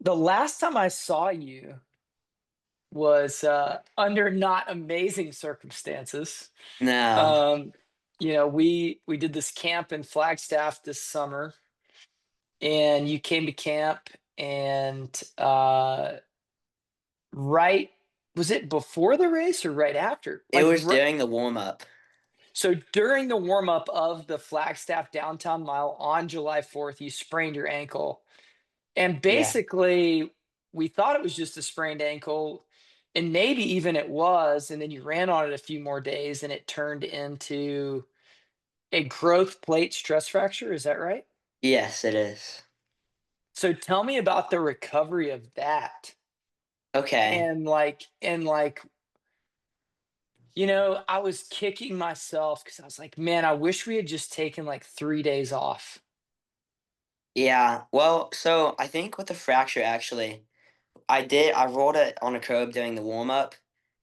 The last time I saw you was under not amazing circumstances. No, Um, we did this camp in Flagstaff this summer, and you came to camp, and right was it before the race or right after? it was during the warm up. So during the warm up of the Flagstaff Downtown Mile on July 4th, you sprained your ankle. And Yeah. basically, we thought it was just a sprained ankle, and maybe even it was, and then you ran on it a few more days and it turned into a growth plate stress fracture. Is that right? Yes, it is. So tell me about the recovery of that. Okay. And I was kicking myself because I was like, man, I wish we had just taken like 3 days off. Yeah. Well, so I think with the fracture, actually, I rolled it on a curb during the warm up,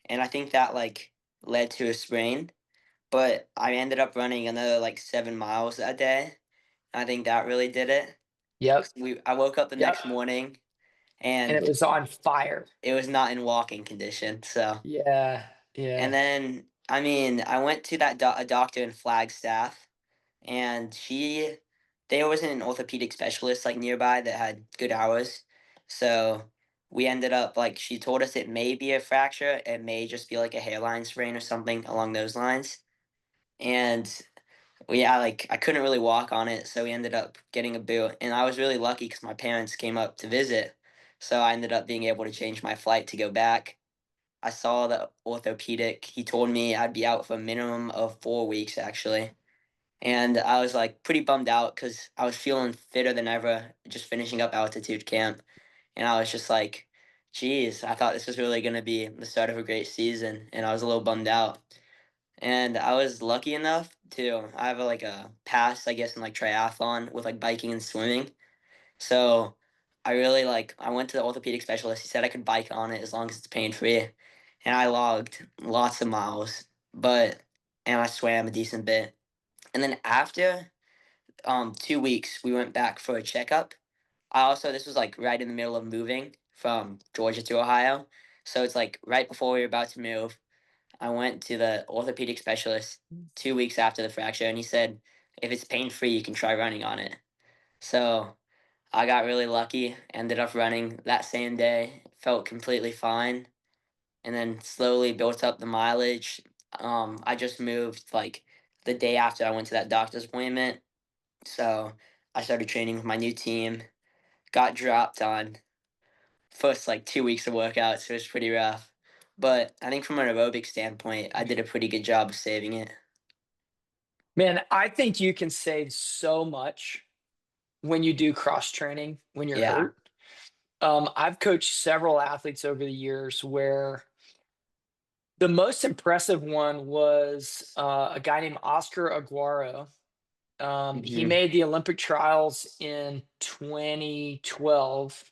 and I think that like led to a sprain. But I ended up running another like 7 miles that day. I think that really did it. Yep. 'Cause I woke up the Yep. next morning And it and was on fire. it was not in walking condition. So, Yeah. and Yeah. then I mean, I went to a doctor in Flagstaff, and there wasn't an orthopedic specialist like nearby that had good hours. So we ended up like she told us it may be a fracture, it may just be like a hairline sprain or something along those lines. And yeah, like I couldn't really walk on it, so we ended up getting a boot. And I was really lucky because my parents came up to visit, so I ended up being able to change my flight to go back. I saw the orthopedic. He told me I'd be out for a minimum of 4 weeks actually. And I was like pretty bummed out because I was feeling fitter than ever, just finishing up altitude camp. And I was just like, geez, I thought this was really going to be the start of a great season. And I was a little bummed out. And I was lucky enough to I have like a pass, I guess, in like triathlon with like biking and swimming. So I went to the orthopedic specialist. He said I could bike on it as long as it's pain free. And I logged lots of miles, but and I swam a decent bit. And then after 2 weeks, we went back for a checkup. I also this was like right in the middle of moving from Georgia to Ohio. So it's like right before we were about to move. I went to the orthopedic specialist 2 weeks after the fracture, and he said, if it's pain free, you can try running on it. So I got really lucky, ended up running that same day, felt completely fine, and then slowly built up the mileage. I just moved like the day after I went to that doctor's appointment. So I started training with my new team, got dropped on first like 2 weeks of workouts, so it was pretty rough. But I think from an aerobic standpoint, I did a pretty good job of saving it. Man, I think you can save so much when you do cross training when you're Yeah. hurt. I've coached several athletes over the years where the most impressive one was a guy named Oscar Aguero. He Mhm. made the Olympic trials in 2012.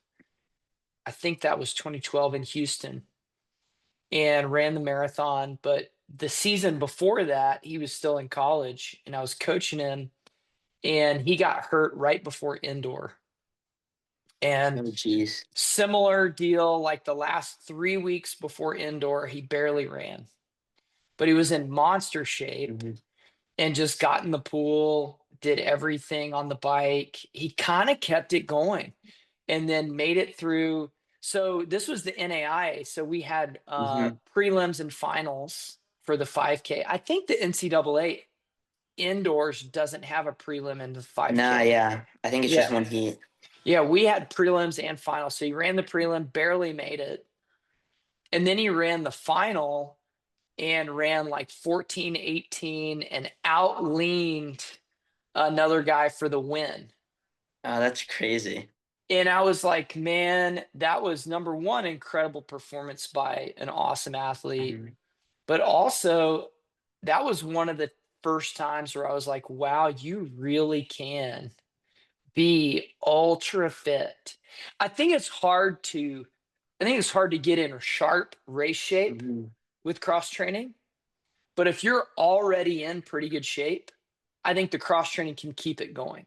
I think that was 2012 in Houston, and ran the marathon. But the season before that, he was still in college, and I was coaching him, and he got hurt right before indoor. And Oh, jeez. similar deal, like the last 3 weeks before indoor, he barely ran, but he was in monster shape Mhm. and just got in the pool, did everything on the bike. He kind of kept it going and then made it through. So this was the NAIA. So we had Mhm. prelims and finals for the 5K. I think the NCAA indoors doesn't have a prelim in the Nah, 5K. yeah. I think it's just Yeah. one heat. Yeah, we had prelims and finals. So he ran the prelim, barely made it. And then he ran the final and ran like 14:18 and out leaned another guy for the win. Oh, that's crazy. And I was like, man, that was number one, incredible performance by an awesome athlete. Mhm. But also, that was one of the first times where I was like, wow, you really can be ultra fit. I think it's hard to I think it's hard to get in sharp race shape Mhm. with cross training. But if you're already in pretty good shape, I think the cross training can keep it going.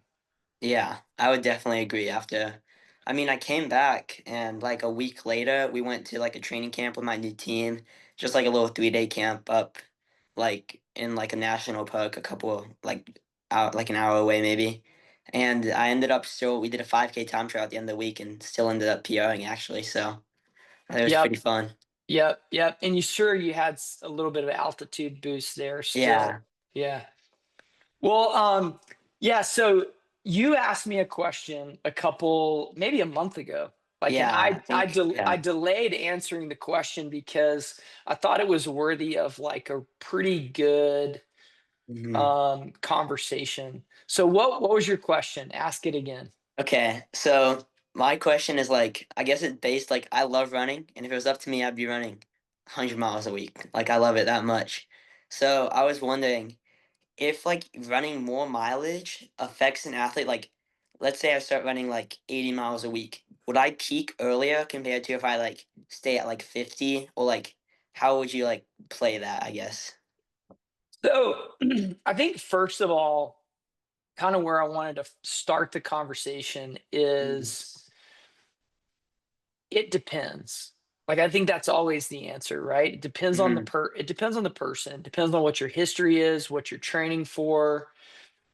Yeah, I would definitely agree after I mean, I came back and like a week later, we went to like a training camp with my new team, just like a little 3-day camp up like in like a national park, a couple like out like an hour away maybe. And I ended up still we did a 5K time trial at the end of the week and still ended up PRing actually. So it was Yep. pretty fun. Yep. Yep. And you had a little bit of altitude boost there Yeah. still. Yeah. Well, yeah, so you asked me a question maybe a month ago. Like, and Yeah, I think I yeah. delayed answering the question because I thought it was worthy of like a pretty good Mhm. conversation. So what was your question? Ask it again. Okay, so my question is like, I guess it's based like I love running, and if it was up to me, I'd be running 100 miles a week. Like I love it that much. So I was wondering if like running more mileage affects an athlete. Like, let's say I start running like 80 miles a week. Would I peak earlier compared to if I like stay at like 50? Or like, how would you like play that, I guess? So I think first of all, kind of where I wanted to start the conversation Mhm. is it depends. Like, I think that's always the answer, right? Mhm. It depends on the person. It depends on what your history is, what you're training for.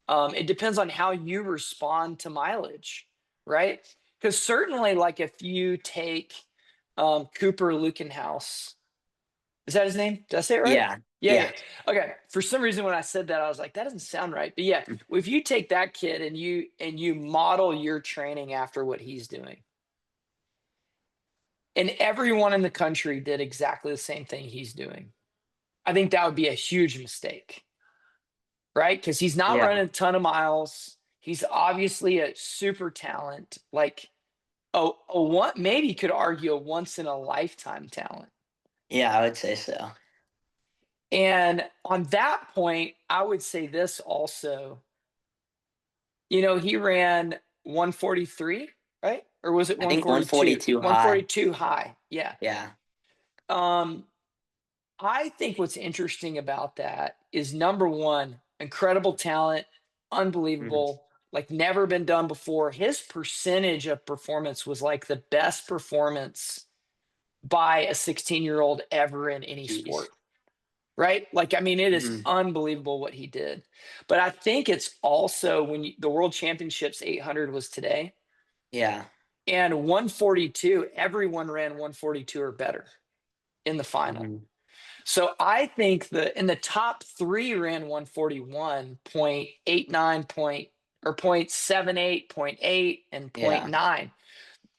It depends on how you respond to mileage, right? Because certainly, like if you take Cooper Lukenhouse, is that his name? Did I say it right? Yeah. Yeah, Yeah. yeah. Okay. For some reason, when I said that, I was like, that doesn't sound right. But yeah, if you take that kid and you model your training after what he's doing, and everyone in the country did exactly the same thing he's doing, I think that would be a huge mistake, right? Because he's not Yeah. running a ton of miles. He's obviously a super talent, like a one, maybe you could argue a once in a lifetime talent. Yeah, I would say so. And on that point, I would say this also, he ran 143, right? Or was it I think 142? 142 high. 142 high. Yeah. Yeah. Um, I think what's interesting about that is number one, incredible talent, Mhm. unbelievable, like never been done before. His percentage of performance was like the best performance by a 16-year-old ever in any Jeez. sport, right? Like, I mean, it is Mhm. unbelievable what he did. But I think it's also the World Championships 800 was today, Yeah. and 142, everyone ran 142 or better in the final. Mhm. So I think that in the top three ran 141.89 or 0.78, point 0.8, and point Yeah. 0.9.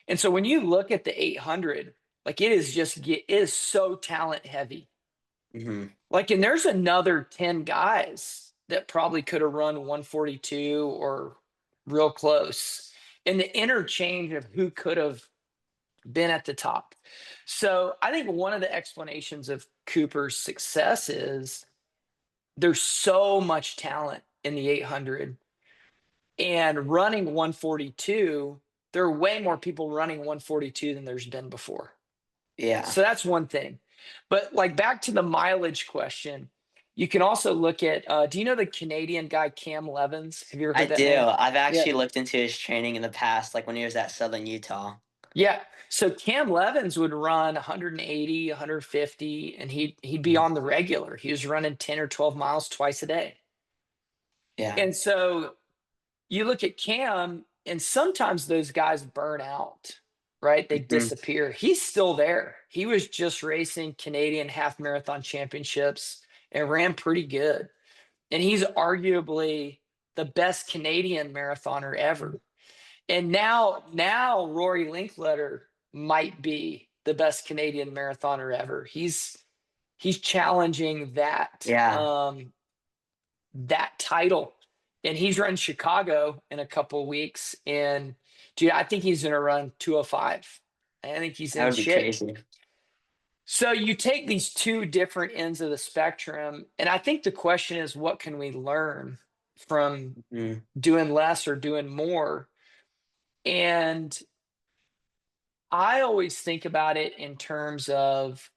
And so when you look at the 800, like it is so talent heavy. Mhm. Like, and there's another 10 guys that probably could have run 142 or real close in the interchange of who could have been at the top. So I think one of the explanations of Cooper's success is there's so much talent in the 800, and running 142, there are way more people running 142 than there's been before. Yeah. So that's one thing. But like back to the mileage question, you can also look at do you know the Canadian guy Cam Levins? Have you ever I heard that do. name? I've Yeah. actually looked into his training in the past, like when he was at Southern Utah. Yeah. So Cam Levins would run 180, 150, and he'd be Mhm. on the regular. He was running 10 or 12 miles twice a day. Yeah. And so you look at Cam, and sometimes those guys burn out, right? They Mhm. disappear. He's still there. He was just racing Canadian half marathon championships and ran pretty good. And he's arguably the best Canadian marathoner ever. And now Rory Linkletter might be the best Canadian marathoner ever. He's challenging Yeah. that title. And he's running Chicago in a couple of weeks. And dude, I think he's gonna run 205. I think he's That in would be shape. crazy. So you take these two different ends of the spectrum, and I think the question is what can we learn from Mhm. doing less or doing more? And I always think about it in terms of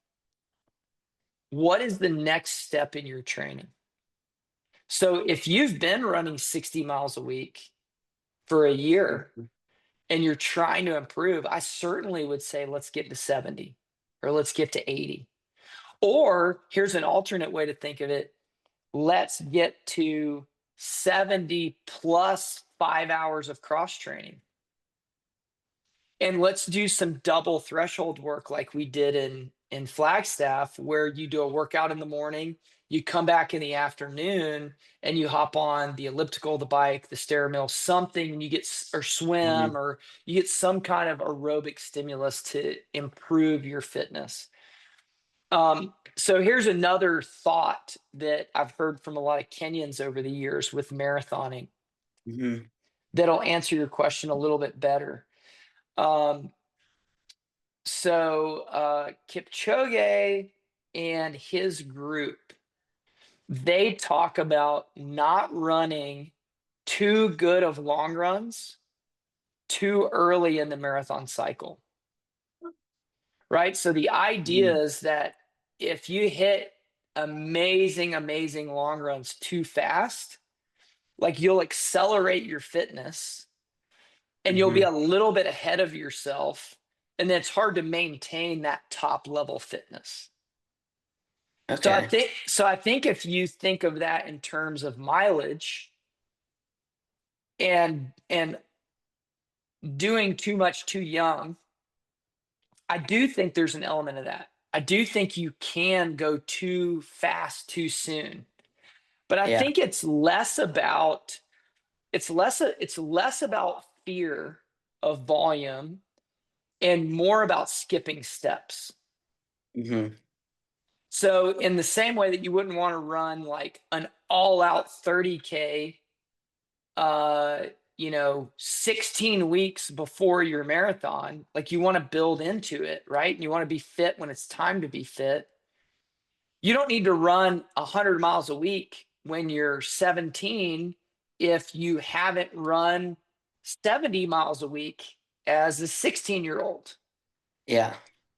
what is the next step in your training? So if you've been running 60 miles a week for a year, Mhm. and you're trying to improve, I certainly would say let's get to 70 or let's get to 80. Or here's an alternate way to think of it, let's get to 70 plus 5 hours of cross training. And let's do some double threshold work like we did in Flagstaff, where you do a workout in the morning, you come back in the afternoon, and you hop on the elliptical, the bike, the stair mill, something, and you get or swim, Mhm. or you get some kind of aerobic stimulus to improve your fitness. So here's another thought that I've heard from a lot of Kenyans over the years with marathoning Mhm. that'll answer your question a little bit better. Um, Kipchoge and his group, they talk about not running too good of long runs too early in the marathon cycle, right? So the idea Mhm. is that if you hit amazing, amazing long runs too fast, like you'll accelerate your fitness and you'll be Mhm. a little bit ahead of yourself. And then it's hard to maintain that top level fitness. Okay. So I think if you think of that in terms of mileage and doing too much too young, I do think there's an element of that. I do think you can go too fast too soon. But I Yeah. think it's less about fear of volume and more about skipping steps. Mhm. So in the same way that you wouldn't want to run like an all out 30K, uh, 16 weeks before your marathon, like you want to build into it, right? And you want to be fit when it's time to be fit. You don't need to run 100 miles a week when you're 17 if you haven't run 70 miles a week as a 16-year-old. Yeah.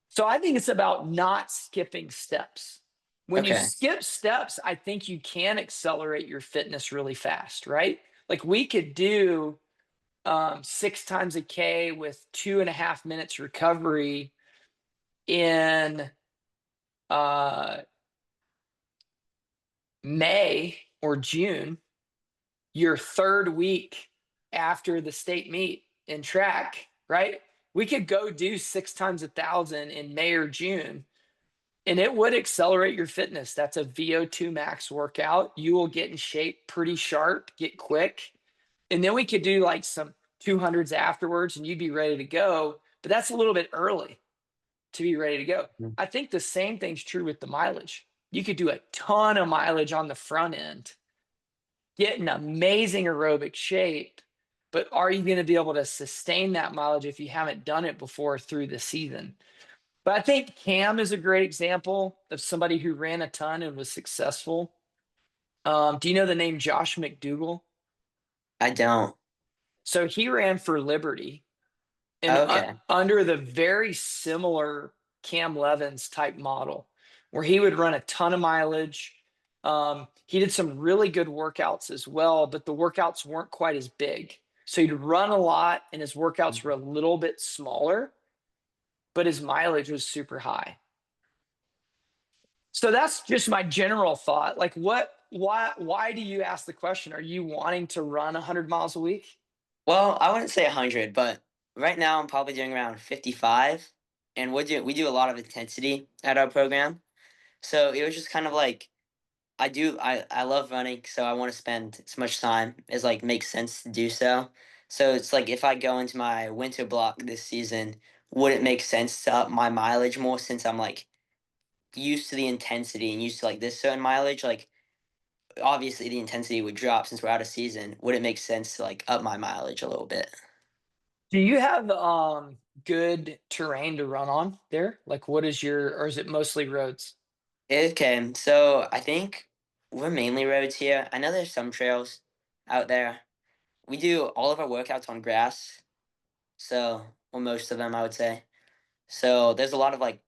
So I think it's about not skipping steps. When you Okay. skip steps, I think you can accelerate your fitness really fast, right? Like we could do 6 times a K with 2.5 minutes recovery in uh, May or June, your third week after the state meet in track, right? We could go do 6 times 1,000 in May or June, and it would accelerate your fitness. That's a VO2 max workout. You will get in shape pretty sharp, get quick. And then we could do like some 200s afterwards and you'd be ready to go. But that's a little bit early to be ready to go. Mm. I think the same thing's true with the mileage. You could do a ton of mileage on the front end, get in amazing aerobic shape, but are you going to be able to sustain that mileage if you haven't done it before through the season? But I think Cam is a great example of somebody who ran a ton and was successful. Do you know the name Josh McDougall? I don't. So he ran for Liberty and Okay. under the very similar Cam Levins type model, where he would run a ton of mileage. He did some really good workouts as well, but the workouts weren't quite as big. So he'd run a lot, and his workouts were a little bit smaller, but his mileage was super high. So that's just my general thought. Like, why do you ask the question? Are you wanting to run 100 miles a week? Well, I wouldn't say 100, but right now I'm probably doing around 55, and we do a lot of intensity at our program. So it was just kind of like I love running, so I want to spend as much time as like makes sense to do so. So it's like if I go into my winter block this season, would it make sense to up my mileage more since I'm like used to the intensity and used to like this certain mileage? Like obviously the intensity would drop since we're out of season. Would it make sense to like up my mileage a little bit? Do you have good terrain to run on there? Like what is your or is it mostly roads? Okay, so I think we're mainly roads here. I know there's some trails out there. We do all of our workouts on grass, so well, most of them I would say. So there's a lot of like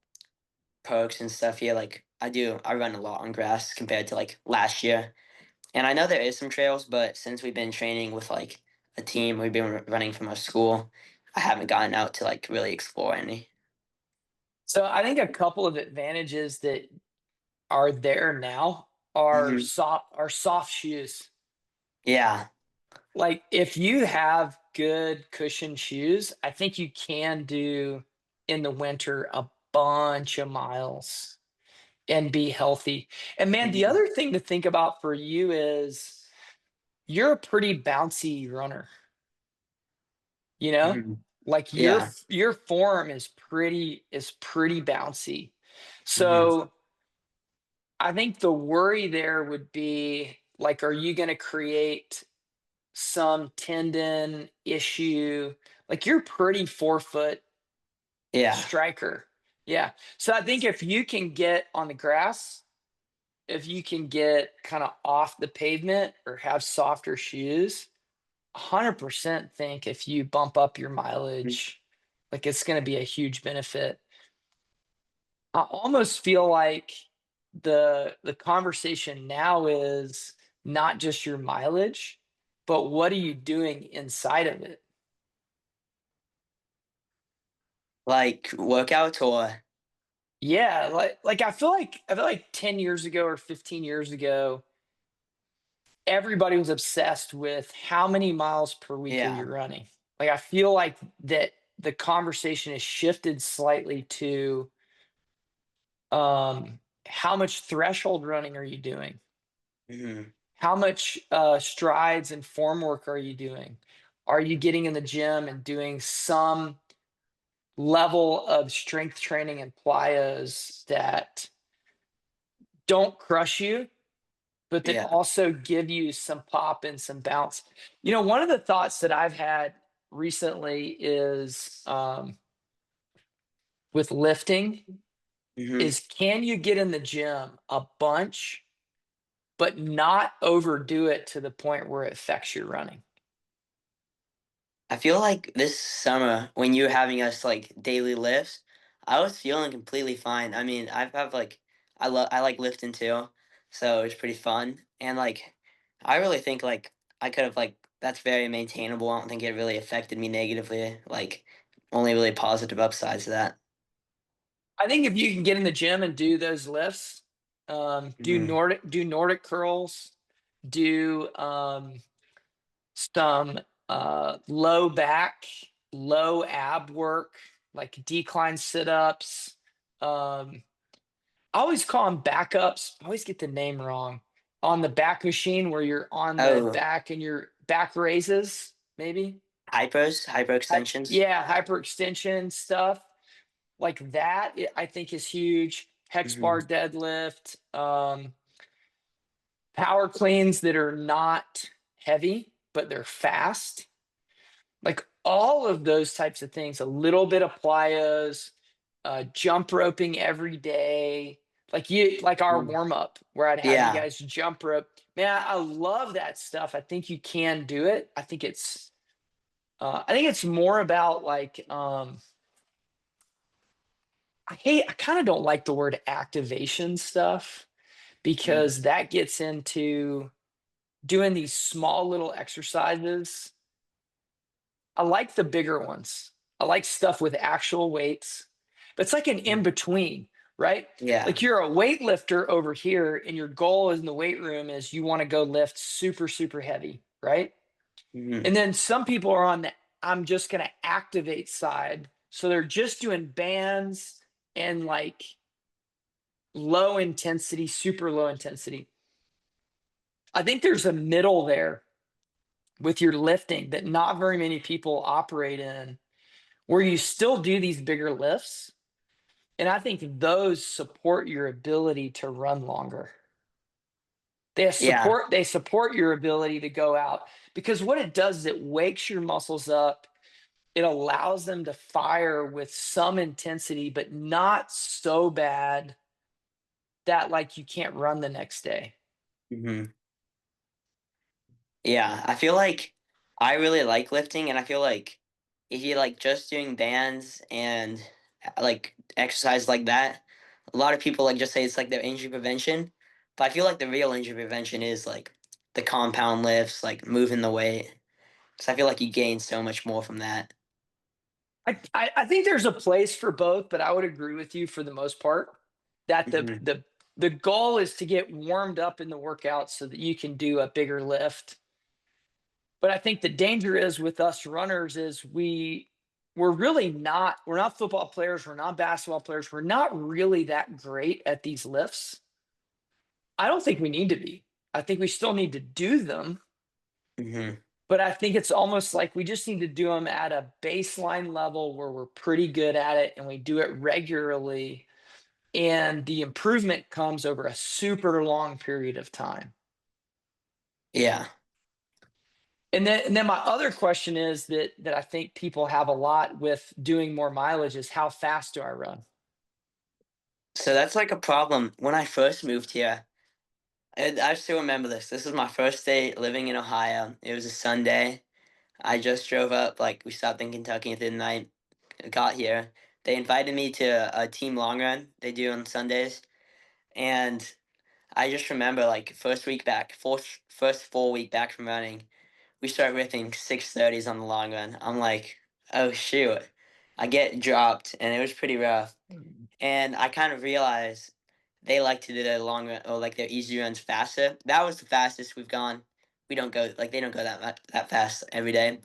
perks and stuff here. Like I run a lot on grass compared to like last year. And I know there is some trails, but since we've been training with like a team, we've been running from our school. I haven't gotten out to like really explore any. So I think a couple of advantages that are there now are Hmm. soft shoes. Yeah. Like if you have good cushioned shoes, I think you can do in the winter a bunch of miles and be healthy. And man, the Hmm. other thing to think about for you is you're a pretty bouncy runner, you know? Hmm. Like Yeah. your form is pretty bouncy. Hmm. So I think the worry there would be like, are you going to create some tendon issue? Like you're pretty 4 foot Yeah. striker. Yeah. So I think if you can get on the grass, if you can get kind of off the pavement or have softer shoes, 100% think if you bump up your mileage, like it's going to be a huge benefit. I almost feel like the conversation now is not just your mileage, but what are you doing inside of it? Like workouts or Yeah, like I feel like 10 years ago or 15 years ago, everybody was obsessed with how many miles per week are you yeah. running. Like I feel like that the conversation has shifted slightly to how much threshold running are you doing? Hmm. How much strides and form work are you doing? Are you getting in the gym and doing some level of strength training and plyos that don't crush you, but that Yeah. also give you some pop and some bounce? You know, one of the thoughts that I've had recently is with lifting Hmm. is can you get in the gym a bunch, but not overdo it to the point where it affects your running? I feel like this summer when you were having us like daily lifts, I was feeling completely fine. I mean, I've have like I like lifting too, so it's pretty fun. And like I really think like I could have like that's very maintainable. I don't think it really affected me negatively. Like only really positive upsides to that. I think if you can get in the gym and do those lifts, Hmm. Do Nordic curls, do some low back, low ab work, like decline sit-ups. I always call them backups. I always get the name wrong. On the back machine where you're on the Oh, back and your back raises, maybe. hyper extensions. Yeah, hyperextension stuff like that. I think is huge. Hex Hmm. bar deadlift, power cleans that are not heavy, but they're fast. Like all of those types of things, a little bit of plyos, jump roping every day. Like our warm up where I'd have you Yeah. guys jump rope. Man, I love that stuff. I think you can do it. I think it's more about like, I kind of don't like the word activation stuff Mhm. because that gets into doing these small little exercises. I like the bigger ones. I like stuff with actual weights, but it's like an in between, right? Yeah. Like you're a weightlifter over here, and your goal in the weight room is you want to go lift super, super heavy, right? Hmm. And then some people are on the I'm just going to activate side. So they're just doing bands and like low intensity, super low intensity. I think there's a middle there with your lifting that not very many people operate in, where you still do these bigger lifts. And I think those support your ability to run longer. Yeah. They support your ability to go out because what it does is it wakes your muscles up. It allows them to fire with some intensity, but not so bad that like you can't run the next day. Hmm. Yeah, I feel like I really like lifting, and I feel like if you like just doing bands and like exercise like that, a lot of people like just say it's like their injury prevention. But I feel like the real injury prevention is like the compound lifts, like moving the weight. Because I feel like you gain so much more from that. I think there's a place for both, but I would agree with you for the most part that Hmm. the goal is to get warmed up in the workout so that you can do a bigger lift. But I think the danger is with us runners is we're not football players, we're not basketball players, we're not really that great at these lifts. I don't think we need to be. I think we still need to do them, Hmm. but I think it's almost like we just need to do them at a baseline level where we're pretty good at it and we do it regularly, and the improvement comes over a super long period of time. Yeah. And then my other question is that I think people have a lot with doing more mileage is how fast do I run? So that's like a problem. When I first moved here, I still remember this. This was my first day living in Ohio. It was a Sunday. I just drove up, like we stopped in Kentucky at night, got here. They invited me to a team long run they do on Sundays, and I just remember like first full week back from running, we start ripping 6:30s on the long run. I'm like, oh shoot, I get dropped, and it was pretty rough. And I kind of realized they like to do their long run or like their easy runs faster. That was the fastest we've gone. We don't go like they don't go that fast every day.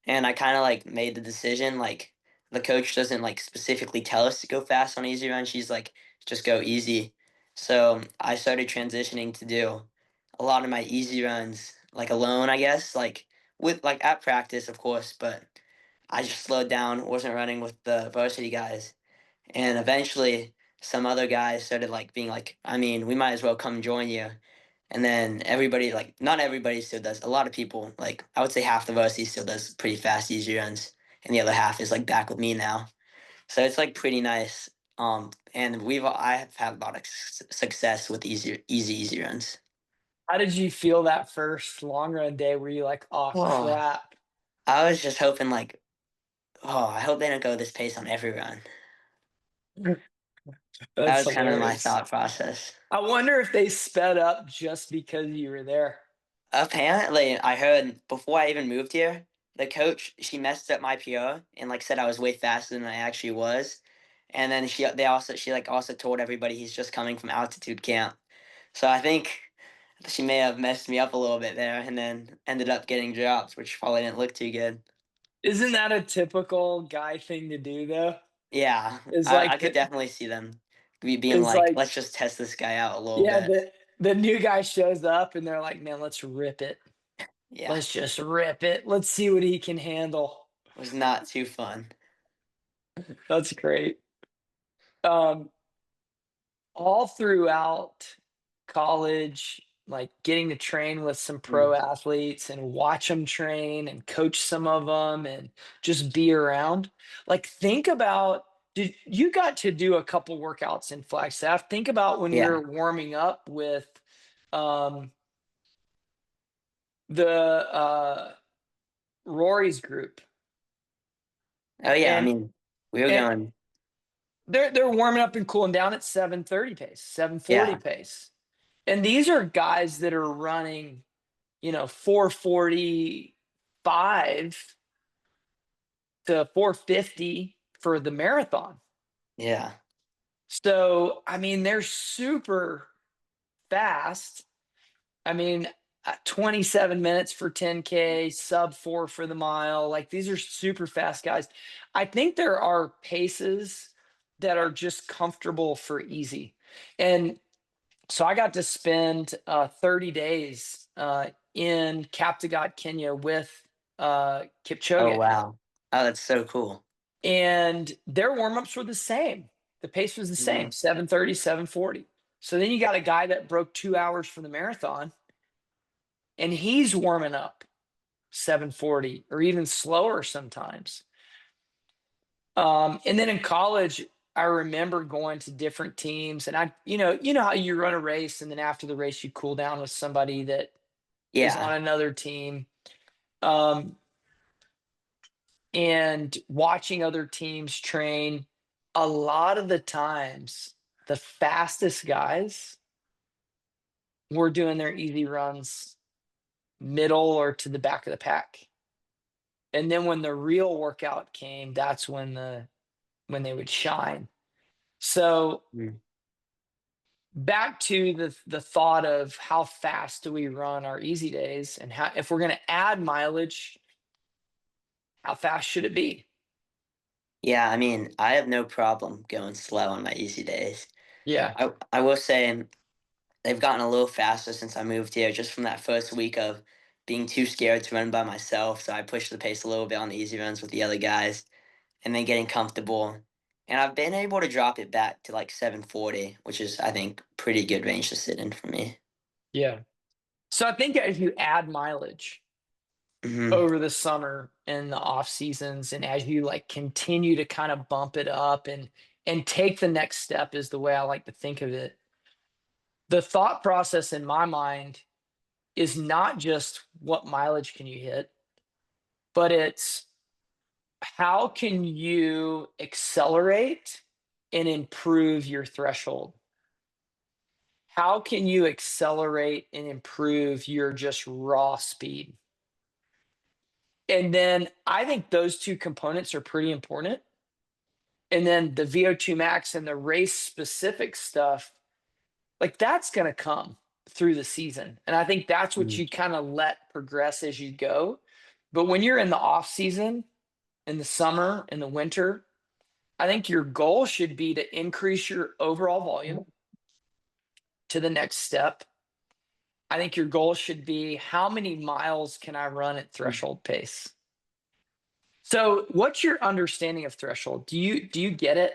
And I kind of like made the decision like the coach doesn't like specifically tell us to go fast on easy runs. She's like just go easy. So I started transitioning to do a lot of my easy runs like alone, I guess, like with like at practice, of course, but I just slowed down, wasn't running with the varsity guys, and eventually, some other guys started like being like, I mean, we might as well come join you. And then everybody, like, not everybody still does. A lot of people, like, I would say half the varsity still does pretty fast easy runs, and the other half is like back with me now. So it's like pretty nice. And I have had a lot of success with easy runs. How did you feel that first long run day? Were you like, oh Oh, crap? I was just hoping like, oh, I hope they don't go this pace on every run. That That's was kind of my hilarious. thought process. I wonder if they sped up just because you were there. Apparently, I heard before I even moved here, the coach, she messed up my PO and like said I was way faster than I actually was. And then she like also told everybody he's just coming from altitude camp. So I think she may have messed me up a little bit there and then ended up getting dropped, which probably didn't look too good. Isn't that a typical guy thing to do though? Yeah, Is I like could the definitely see them being is like, like let's just test this guy out a little yeah, bit. the new guy shows up and they're like, man, let's rip it. Yeah, Let's just rip it. Let's see what he can handle. was not too fun. That's great. Um, all throughout college, like getting to train with some pro Mm, athletes and watch them train and coach some of them and just be around. Like, think about did you got to do a couple workouts in Flagstaff? Think about when we yeah. were warming up with um, the Rory's group, Oh yeah, I and, mean, we were and going, they're warming up and cooling down at 7:30 pace, 7:40 yeah, pace. And these are guys that are running, 4:45 to 4:50 for the marathon. yeah. So, I mean, they're super fast. I mean, 27 minutes for 10K, sub 4 for the mile. Like, these are super fast guys. I think there are paces that are just comfortable for easy. And so I got to spend 30 days in Kaptagat, Kenya with Oh, Kipchoge. wow. Oh, that's so cool. And their warm-ups were the same. The pace was the same, Mhm. 7:30, 7:40. So then you got a guy that broke 2 hours for the marathon, and he's warming up 7:40 or even slower sometimes. And then in college, I remember going to different teams, and you know how you run a race, and then after the race, you cool down with somebody that is on Yeah. another team. Um, and watching other teams train, a lot of the times, the fastest guys were doing their easy runs middle or to the back of the pack. And then when the real workout came, that's when they would shine. So Mm. back to the thought of how fast do we run our easy days, and how, if we're going to add mileage, how fast should it be? Yeah, I mean, I have no problem going slow on my easy days. Yeah, I will say they've gotten a little faster since I moved here, just from that first week of being too scared to run by myself. So I pushed the pace a little bit on the easy runs with the other guys, and then getting comfortable. And I've been able to drop it back to like 740, which is, I think, pretty good range to sit in for me. yeah. So I think as you add mileage Hmm. over the summer and the off seasons, and as you like continue to kind of bump it up and take the next step, is the way I like to think of it. The thought process in my mind is not just what mileage can you hit, but it's how can you accelerate and improve your threshold? How can you accelerate and improve your just raw speed? And then I think those two components are pretty important. And then the VO2 max and the race specific stuff, like that's going to come through the season. And I think that's what Mm. you kind of let progress as you go. But when you're in the off season, in the summer, in the winter, I think your goal should be to increase your overall volume to the next step. I think your goal should be, how many miles can I run at threshold pace? So, what's your understanding of threshold? Do you get it?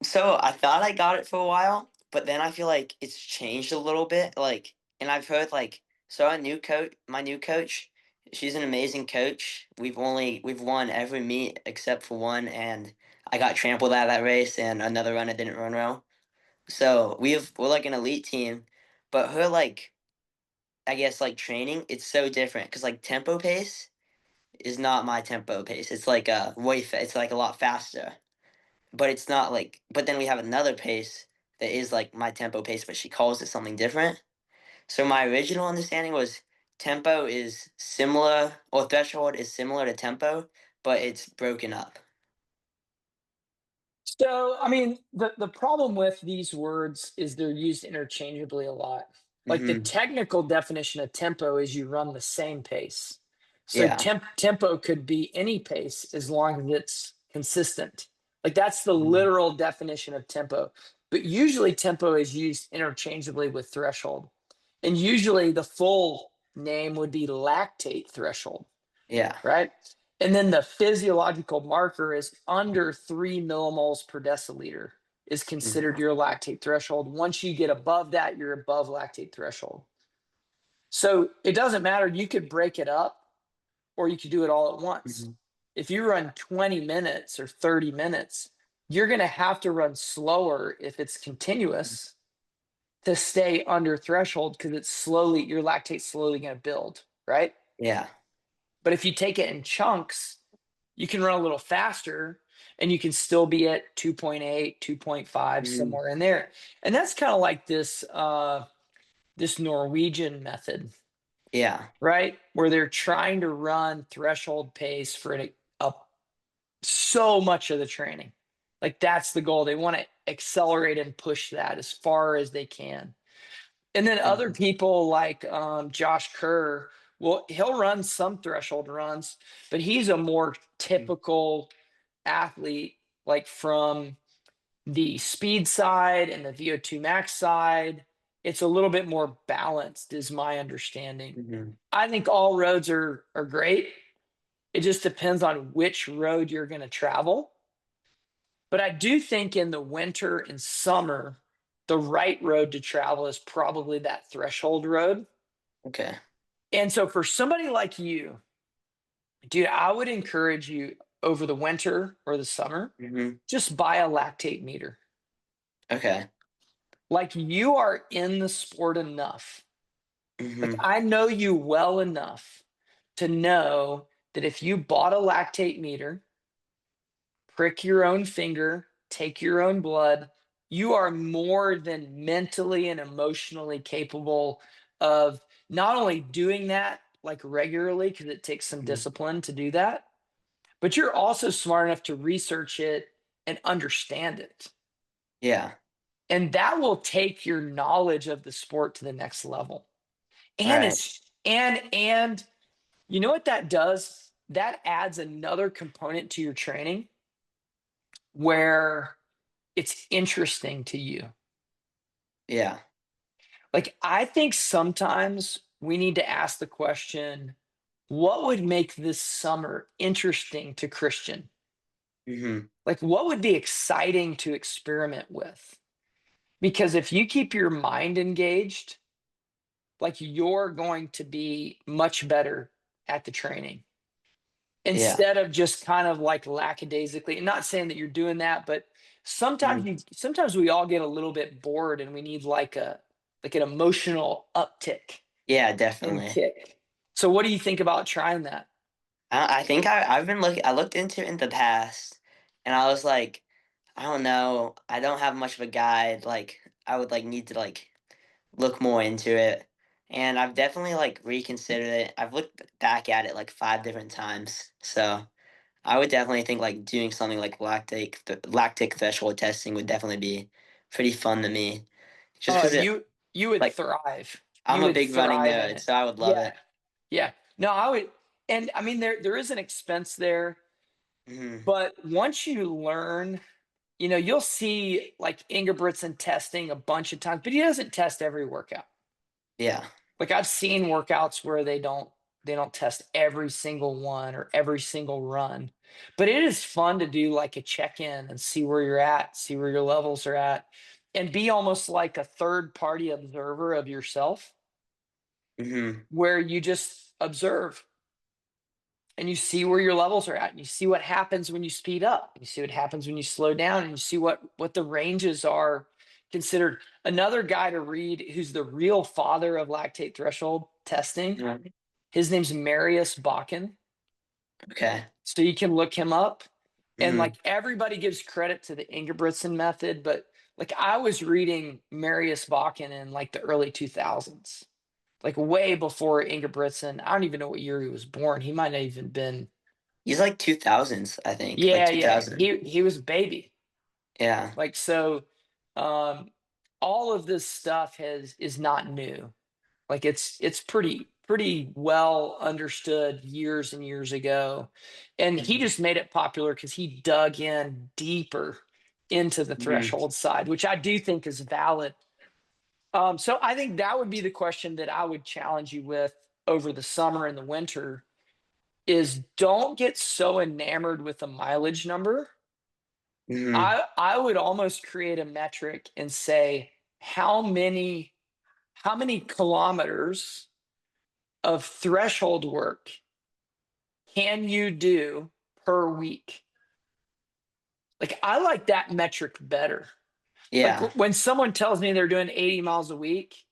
So I thought I got it for a while, but then I feel like it's changed a little bit. Like, and I've heard like, so my new coach, she's an amazing coach. We've won every meet except for one, and I got trampled out of that race, and another runner didn't run well. So we're like an elite team, but her like, I guess like training, it's so different because like tempo pace is not my tempo pace. It's like it's like a lot faster, but it's not like, but then we have another pace that is like my tempo pace, but she calls it something different. So my original understanding was tempo is similar, or threshold is similar to tempo, but it's broken up. So, I mean, the problem with these words is they're used interchangeably a lot. Like the Hmm. technical definition of tempo is you run the same pace. So Yeah. tempo could be any pace as long as it's consistent. Like that's the Mhm. literal definition of tempo. But usually tempo is used interchangeably with threshold. And usually the full name would be lactate threshold, Yeah. right? And then the physiological marker is under 3 millimoles per deciliter is Mhm. considered your lactate threshold. Once you get above that, you're above lactate threshold. So it doesn't matter. You could break it up or you could do it all at once. Mhm. If you run 20 minutes or 30 minutes, you're going to have to run slower if it's continuous to stay under threshold, because it's slowly, your lactate's slowly going to build, right? Yeah. But if you take it in chunks, you can run a little faster and you can still be at 2.8, 2.5, Mhm. somewhere in there. And that's kind of like this Norwegian method, Yeah. right? Where they're trying to run threshold pace for up so much of the training. Like that's the goal. They want to accelerate and push that as far as they can. And then other Mhm. people like Josh Kerr, well, he'll run some threshold runs, but he's a more typical athlete, like from the speed side and the VO2 max side. It's a little bit more balanced, is my understanding. Mhm. I think all roads are great. It just depends on which road you're going to travel. But I do think in the winter and summer, the right road to travel is probably that threshold road. Okay. And so for somebody like you, dude, I would encourage you over the winter or the summer, Mhm. just buy a lactate meter. Okay. Like you are in the sport enough. Like Mhm. I know you well enough to know that if you bought a lactate meter, prick your own finger, take your own blood, you are more than mentally and emotionally capable of not only doing that like regularly because it takes some Mhm. discipline to do that. But you're also smart enough to research it and understand it. Yeah. And that will take your knowledge of the sport to the next level. And Right. it's and you know what that does? That adds another component to your training where it's interesting to you. Yeah. Like, I think sometimes we need to ask the question, what would make this summer interesting to Christian? Mhm. Like, what would be exciting to experiment with? Because if you keep your mind engaged, like, you're going to be much better at the training Yeah. instead of just kind of like lackadaisically. Not saying that you're doing that, but Mhm. sometimes we all get a little bit bored and we need like an emotional uptick Yeah, and definitely. kick. So what do you think about trying that? I think I've been looking I looked into it in the past, and I was like, I don't know, I don't have much of a guide, like, I would, like, need to, like, look more into it, and I've definitely, like, reconsidered it. I've looked back at it, like, 5 different times, so I would definitely think, like, doing something like lactic threshold testing would definitely be pretty fun to me, just Uh, because it you you would like, thrive. I'm You a would big running thrive in nerd, it. so I would love Yeah, it. yeah. No, I would, and I mean there is an expense there, Mhm. but once you learn, you'll see like Ingebrigtsen testing a bunch of times, but he doesn't test every workout. Yeah. Like I've seen workouts where they don't test every single one or every single run. But it is fun to do like a check-in and see where you're at, see where your levels are at, and be almost like a third party observer of yourself Mhm. where you just observe and you see where your levels are at and you see what happens when you speed up and you see what happens when you slow down and you see what the ranges are considered. Another guy to read who's the real father of lactate threshold testing, Right. his name's Marius Bakken, Okay. so you can look him up. And like Mhm. everybody gives credit to the Ingebrigtsen method, but like I was reading Marius Bakken in like the early 2000s, like way before Ingebrigtsen. I don't even know what year he was born. He might not even been. He's like 2000s, I think, like Yeah, yeah. 2000. He was a baby. Yeah. Like so, um, all of this stuff is not new. Like it's pretty well understood years and years ago, and he Mhm. just made it popular because he dug in deeper into the Mhm. threshold side, which I do think is valid. So I think that would be the question that I would challenge you with over the summer and the winter is don't get so enamored with the mileage number. Mhm. I would almost create a metric and say how many kilometers of threshold work can you do per week? Like I like that metric better. Like Yeah. when someone tells me they're doing 80 miles a week,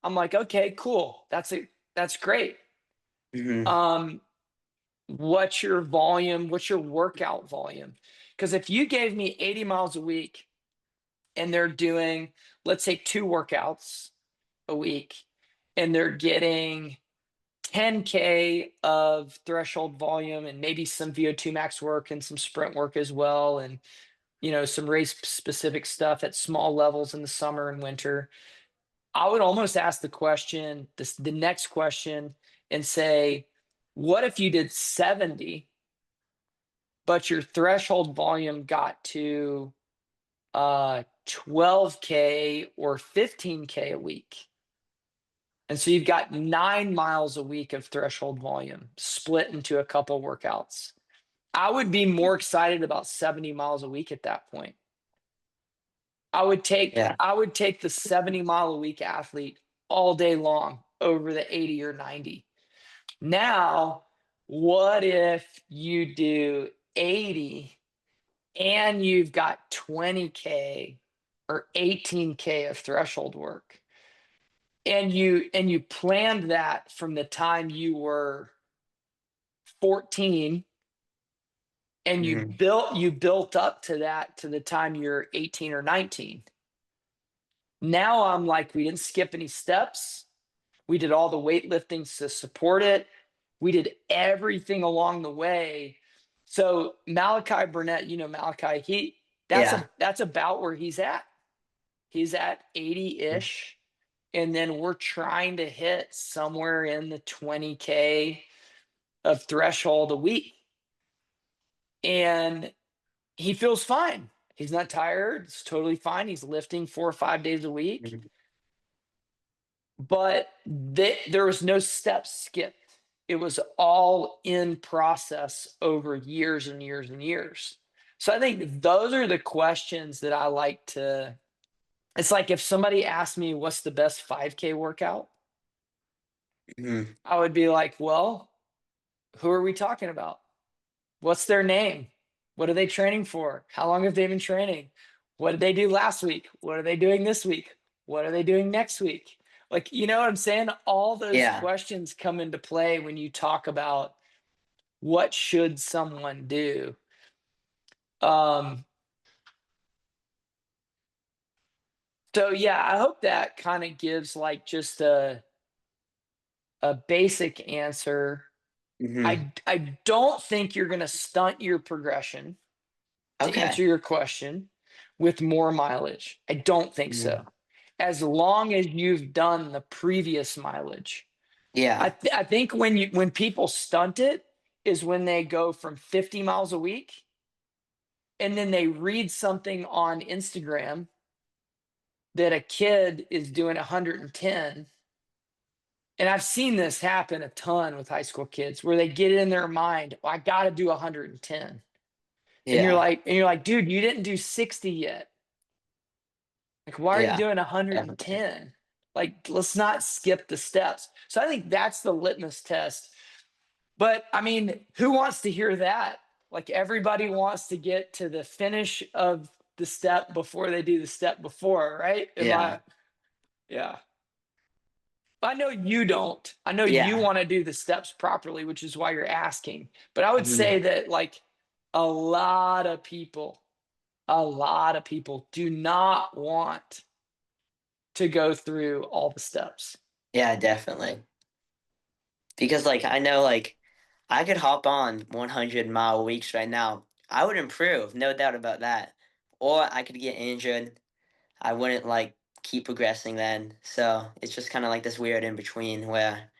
I'm like, okay, cool. That's great. Mhm. Um, what's your volume? What's your workout volume? Because if you gave me 80 miles a week and they're doing, let's say, 2 workouts a week, and they're getting 10K of threshold volume and maybe some VO2 max work and some sprint work as well, and some race specific stuff at small levels in the summer and winter. I would almost ask the next question and say, what if you did 70, but your threshold volume got to 12K or 15K a week? And so you've got 9 miles a week of threshold volume split into a couple workouts. I would be more excited about 70 miles a week at that point. I would take Yeah. I would take the 70-mile a week athlete all day long over the 80 or 90. Now, what if you do 80 and you've got 20K or 18K of threshold work? And you planned that from the time you were 14, and you Mhm. built up to that to the time you're 18 or 19. Now I'm like, we didn't skip any steps. We did all the weightlifting to support it. We did everything along the way. So Malachi Burnett, you know Malachi, Yeah. that's about where he's at. He's at 80-ish. And then we're trying to hit somewhere in the 20K of threshold a week. And he feels fine. He's not tired. It's totally fine. He's lifting 4 or 5 days a week. Mhm. But there was no steps skipped. It was all in process over years and years and years. So I think those are the questions that I like to. It's like if somebody asked me what's the best 5K workout, Mhm. I would be like, well, who are we talking about? What's their name? What are they training for? How long have they been training? What did they do last week? What are they doing this week? What are they doing next week? Like, you know what I'm saying? All those Yeah. questions come into play when you talk about what should someone do. Um, so yeah, I hope that kind of gives like just a basic answer. Mhm. I don't think you're going to stunt your progression to Okay. answer your question with more mileage. I don't think so. Mhm. As long as you've done the previous mileage. Yeah. I think when people stunt it is when they go from 50 miles a week and then they read something on Instagram that a kid is doing 110. And I've seen this happen a ton with high school kids where they get it in their mind, well, I got to do 110. Yeah. And you're like, dude, you didn't do 60 yet. Like, why are you Yeah. doing Definitely. 110? Like, let's not skip the steps. So I think that's the litmus test. But I mean, who wants to hear that? Like, everybody wants to get to the finish of the step before they do the step before, right? Yeah. Yeah. I know you don't. I know you Yeah. want to do the steps properly, which is why you're asking. But I would Mhm. say that, like, a lot of people, a lot of people do not want to go through all the steps. Yeah, definitely. Because like I know like I could hop on 100-mile weeks right now. I would improve, no doubt about that. Or I could get injured. I wouldn't like keep progressing then. So it's just kind of like this weird in between where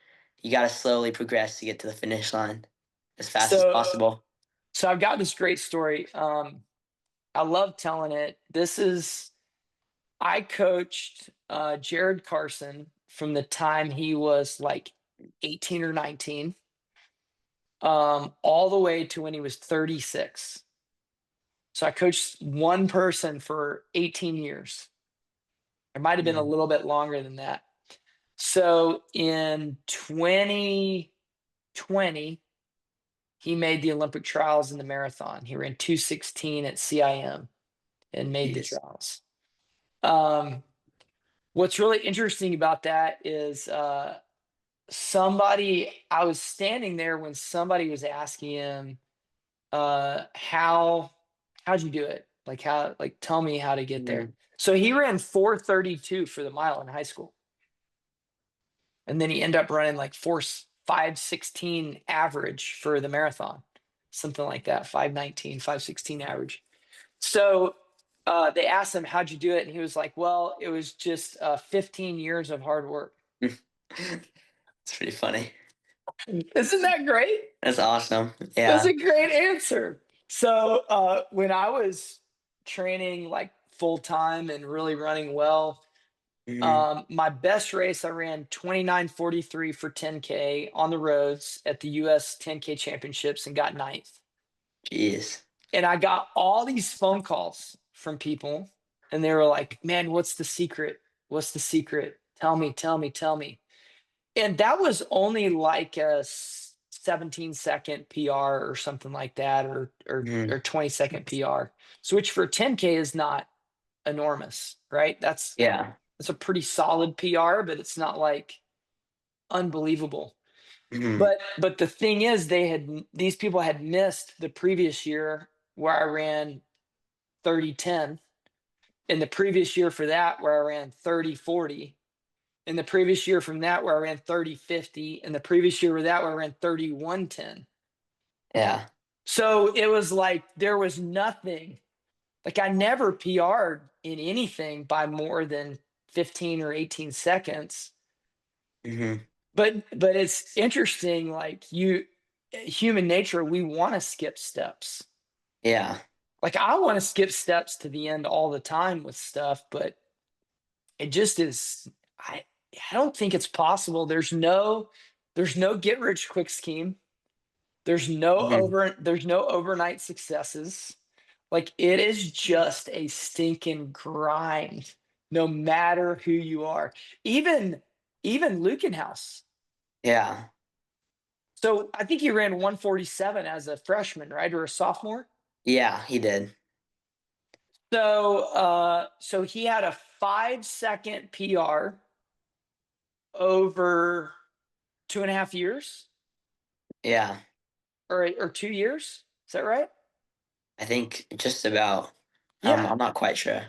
you got to slowly progress to get to the finish line as fast as So, possible. so I've got this great story. I love telling it. I coached Jared Carson from the time he was like 18 or 19, all the way to when he was 36. So I coached one person for 18 years. It might have been a Mhm. little bit longer than that. So in 2020, he made the Olympic trials in the marathon. He ran 2:16 at CIM and made the Jeez. trials. Um, what's really interesting about that is I was standing there when somebody was asking him, how'd you do it? Like, tell me how to get there. Mhm. So he ran 4:32 for the mile in high school. And then he ended up running like 5:16 average for the marathon, something like that, 5:19, 5:16 average. So they asked him, how'd you do it? And he was like, well, it was just 15 years of hard work. It's pretty funny. Isn't that great? That's awesome. That's Yeah. a great answer. So when I was training like full time and really running well, Mhm. my best race I ran 29:43 for 10K on the roads at the US 10K championships and got ninth. Jeez. And I got all these phone calls from people and they were like, man, what's the secret? What's the secret? Tell me, tell me, tell me. And that was only like a 17-second PR or something like that, or Mhm. 20-second PR. So which for 10K is not enormous, right? Yeah. That's a pretty solid PR, but it's not like unbelievable. Mhm. But the thing is, these people had missed the previous year where I ran 30:10, and the previous year for that where I ran 30:40, And the previous year from that where I ran 30:50, and the previous year with that where I ran 31:10. Yeah. So it was like there was nothing. Like I never PR'd in anything by more than 15 or 18 seconds. Mhm. But it's interesting, like human nature, we want to skip steps. Yeah. Like I want to skip steps to the end all the time with stuff, but it just is I I don't think it's possible. There's no get rich quick scheme. Mhm. There's no overnight successes. Like it is just a stinking grind, no matter who you are. Even even Lukenhouse. Yeah. So I think he ran 147 as a freshman, right? Or a sophomore. Yeah, he did. So he had a 5-second PR over 2.5 years, Yeah. or 2 years. Is that right? I think just about. Yeah. I'm not quite sure.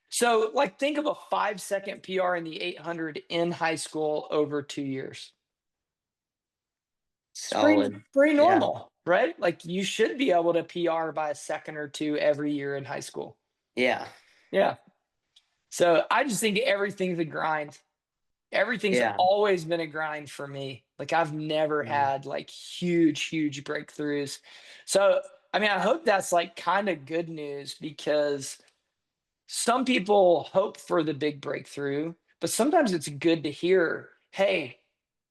So like think of a 5-second PR in the 800 in high school over 2 years. It's Solid. pretty Yeah. normal, right? Like you should be able to PR by a second or two every year in high school. Yeah. Yeah. So I just think everything's a grind. Everything's Yeah. always been a grind for me. Like I've never Mhm. had like huge breakthroughs. So I mean, I hope that's like kind of good news because some people hope for the big breakthrough, but sometimes it's good to hear, hey,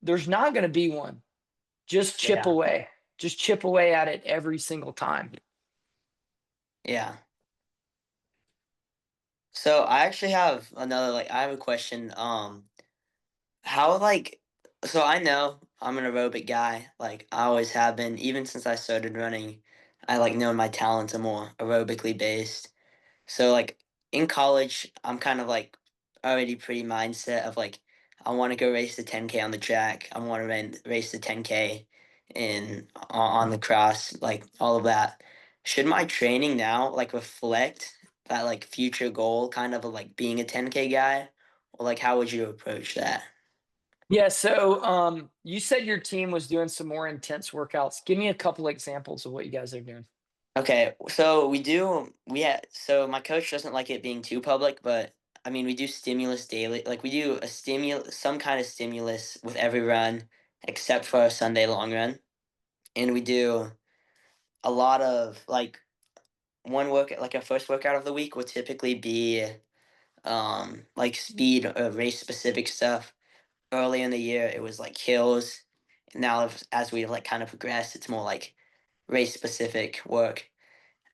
there's not going to be one. Just chip Yeah. away. Just chip away at it every single time. Yeah. So I actually have another I have a question. How so I know I'm an aerobic guy. Like I always have been, even since I started running. I know my talents are more aerobically based. So in college, I'm kind of already pretty mindset of I want to go race the 10K on the track. I want to race the 10K on the cross, like all of that. Should my training now reflect that future goal kind of being a 10K guy, or how would you approach that? Yeah, so you said your team was doing some more intense workouts. Give me a couple examples of what you guys are doing. Okay, so so my coach doesn't like it being too public, but I mean we do stimulus daily. Like we do a some kind of stimulus with every run except for a Sunday long run. And we do a lot of one work like our first workout of the week will typically be speed or race specific stuff. Early in the year it was like hills. Now as we kind of progressed, it's more race specific work.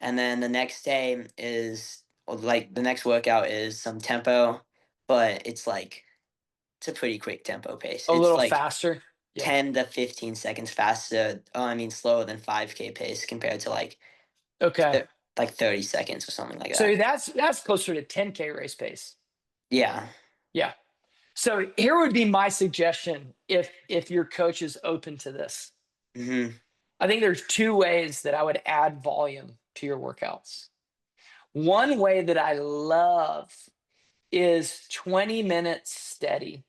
And then the next day is or the next workout is some tempo, but it's a pretty quick tempo pace. A It's little faster. Yeah. 10 to 15 seconds faster. Oh, I mean slower than 5K pace compared to Okay. th- 30 seconds or something like So that. that's closer to 10K race pace. Yeah. Yeah. So here would be my suggestion if your coach is open to this. Hmm. I think there's two ways that I would add volume to your workouts. One way that I love is 20 minutes steady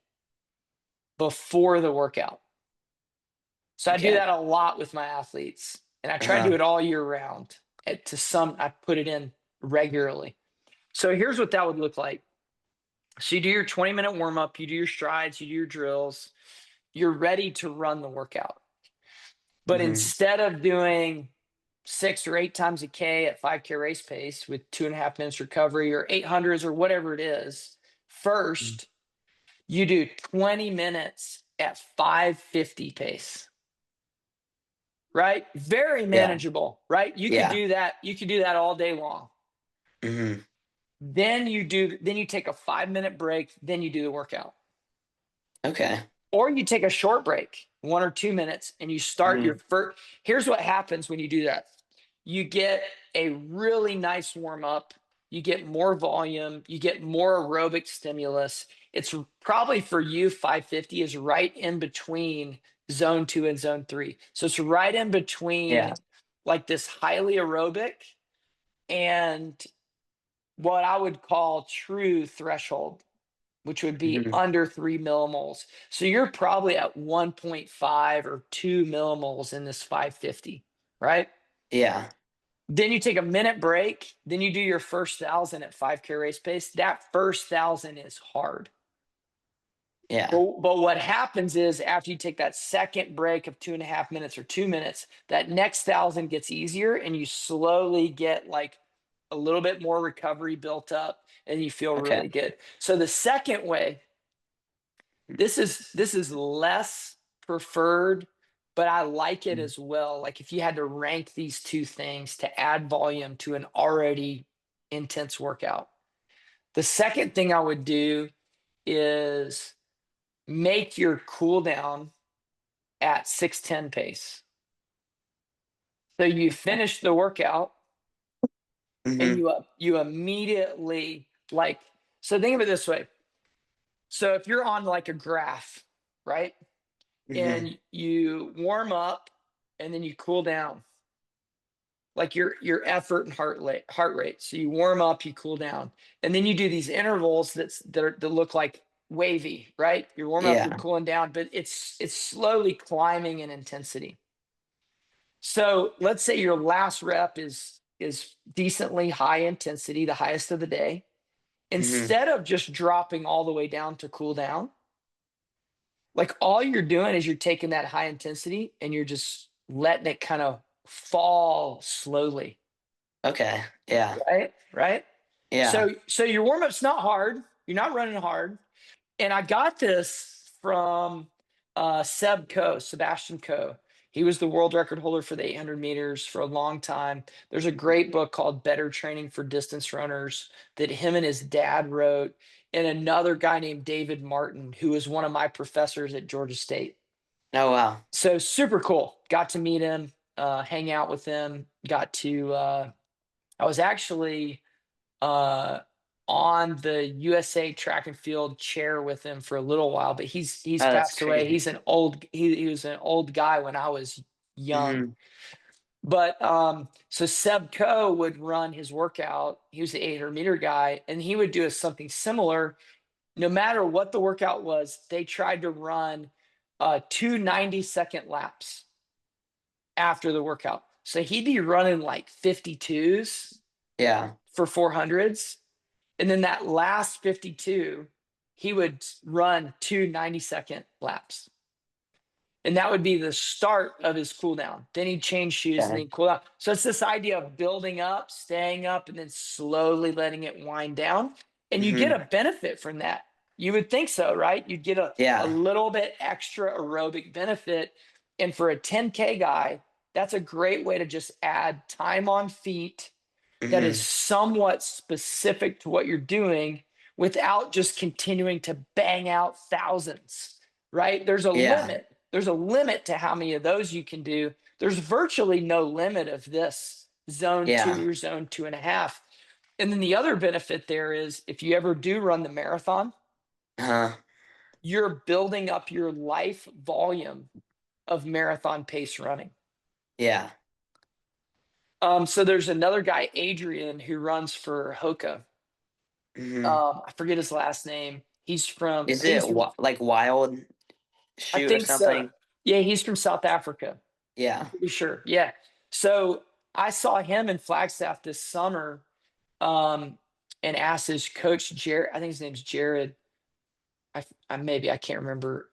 before the workout. So I do Okay. that a lot with my athletes, and I try to do Uh-huh. it all year round. I put it in regularly. So here's what that would look like. So you do your 20-minute warm up, you do your strides, you do your drills, you're ready to run the workout. But Hmm. instead of doing 6 or 8 times a K at 5K race pace with 2.5 minutes recovery or 800s or whatever it is, first you do 20 minutes at 550 pace, right? Very Yeah. manageable, right? You could Yeah. do that. You could do that all day long. Hmm. Then you take a 5-minute break, then you do the workout. Okay. Or you take a short break, 1 or 2 minutes, and you start your Hmm. first. Here's what happens when you do that: you get a really nice warm up, you get more volume, you get more aerobic stimulus. It's probably for you, 550 is right in between zone two and zone three. So it's right in Yeah. between like this highly aerobic and what I would call true threshold. which would be Mhm. under 3 millimoles. So you're probably at 1.5 or 2 millimoles in this 550, right? Yeah. Then you take a minute break. Then you do your first 1,000 at 5K race pace. That first 1,000 is hard. Yeah. But what happens is after you take that second break of 2.5 minutes or 2 minutes, that next 1,000 gets easier and you slowly get like a little bit more recovery built up and you feel Okay. really good. So the second way, this is less preferred, but I like it Mm. as well. Like if you had to rank these two things to add volume to an already intense workout, the second thing I would do is make your cool down at 6:10 pace. So you finish the workout and Mhm. you immediately like, so think of it this way. So if you're on like a graph, right? Mhm. And you warm up and then you cool down, like your effort and heart rate. So you warm up, you cool down, and then you do these intervals that look like wavy, right? You're warming up, you're Yeah. cooling down, but it's slowly climbing in intensity. So let's say your last rep is decently high intensity, the highest of the day. Mhm. Instead of just dropping all the way down to cool down, like all you're doing is you're taking that high intensity and you're just letting it kind of fall slowly, Okay. Yeah. right? Right? Yeah. So your warm-up's not hard. You're not running hard. And I got this from Sebastian Coe. He was the world record holder for the 800 meters for a long time. There's a great book called Better Training for Distance Runners that him and his dad wrote, and another guy named David Martin, who was one of my professors at Georgia State. Oh, wow. So super cool. Got to meet him, hang out with him. I was actually uh, on the USA track and field chair with him for a little while, but he's Oh, that's passed away. crazy. He was an old guy when I was young. Mhm. But so Seb Coe would run his workout. He was the 800-meter guy, and he would do something similar. No matter what the workout was, they tried to run two 90-second laps after the workout. So he'd be running like 52s Yeah. for 400s. And then that last 52, he would run two 90-second laps. And that would be the start of his cool down. Then he'd change shoes and Okay. then cool down. So it's this idea of building up, staying up, and then slowly letting it wind down. And you get Mhm. a benefit from that. You would think so, right? You'd get a Yeah. little bit extra aerobic benefit. And for a 10K guy, that's a great way to just add time on feet that is Mhm. somewhat specific to what you're doing without just continuing to bang out thousands, right? There's a Yeah. limit. There's a limit to how many of those you can do. There's virtually no limit of this zone Yeah. two or zone 2.5. And then the other benefit there is if you ever do run the marathon, Uh-huh. you're building up your life volume of marathon pace running. Yeah. So there's another guy, Adrian, who runs for Hoka. Mhm. I forget his last name. He's from, I Is think it he's from, like Wild I Shoot or think so. something? Yeah, he's from South Africa. I'm Yeah. pretty sure. Yeah. So I saw him in Flagstaff this summer, um, and asked his coach, Jared, I think his name's Jared. I can't remember.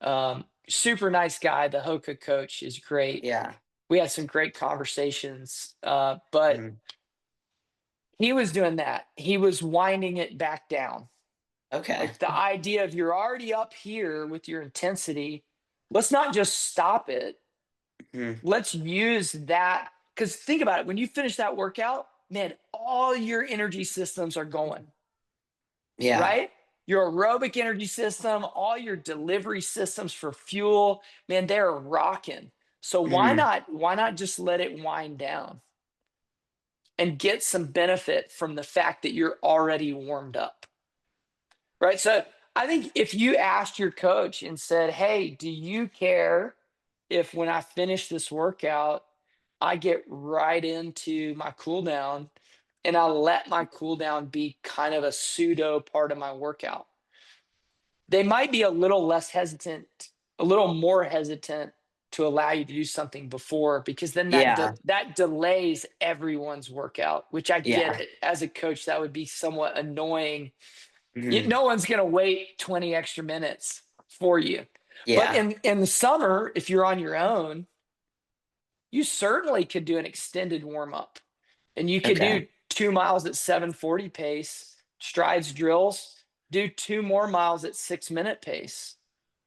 Super nice guy. The Hoka coach is great. Yeah. We had some great conversations. But Mhm. he was doing that. He was winding it back down. Okay. Like the idea of you're already up here with your intensity. Let's not just stop it. Mhm. Let's use that. Because think about it. When you finish that workout, man, all your energy systems are going, Yeah. right? Your aerobic energy system, all your delivery systems for fuel, man, they're rocking. So Mhm. why not just let it wind down and get some benefit from the fact that you're already warmed up? Right. So I think if you asked your coach and said, "Hey, do you care if when I finish this workout, I get right into my cool down and I let my cool down be kind of a pseudo part of my workout?" they might be a little less hesitant, a little more hesitant to allow you to do something before, because then Yeah. that delays everyone's workout, which I get Yeah. it. As a coach, that would be somewhat annoying. Mhm. No one's going to wait 20 extra minutes for you. But Yeah. in the summer, if you're on your own, you certainly could do an extended warm up, and you could Okay. do 2 miles at 740 pace, strides drills, do 2 more miles at 6 minute pace.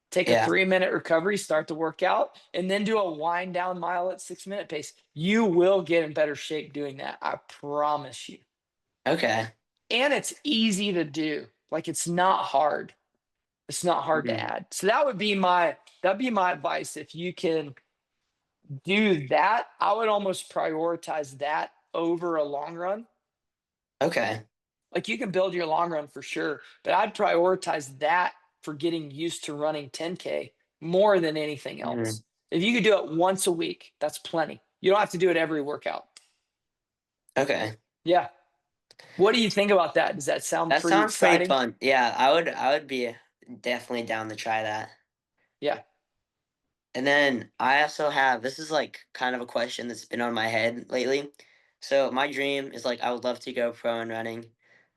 Take a Yeah. 3 minute recovery, start the workout, and then do a wind down mile at 6 minute pace. You will get in better shape doing that. I promise you. Okay. And it's easy to do. Like, it's not hard. It's not hard to Mhm. add. So that'd be my advice. If you can do that, I would almost prioritize that over a long run. Okay. Like, you can build your long run for sure, but I'd prioritize that for getting used to running 10K more than anything Mhm. else. If you could do it once a week, that's plenty. You don't have to do it every workout. Okay. Yeah. What do you think about that? Does that sound That pretty sounds pretty exciting? fun. Yeah, I would be definitely down to try that. Yeah. And then I also have this is like kind of a question that's been on my head lately. So my dream is like I would love to go pro in running.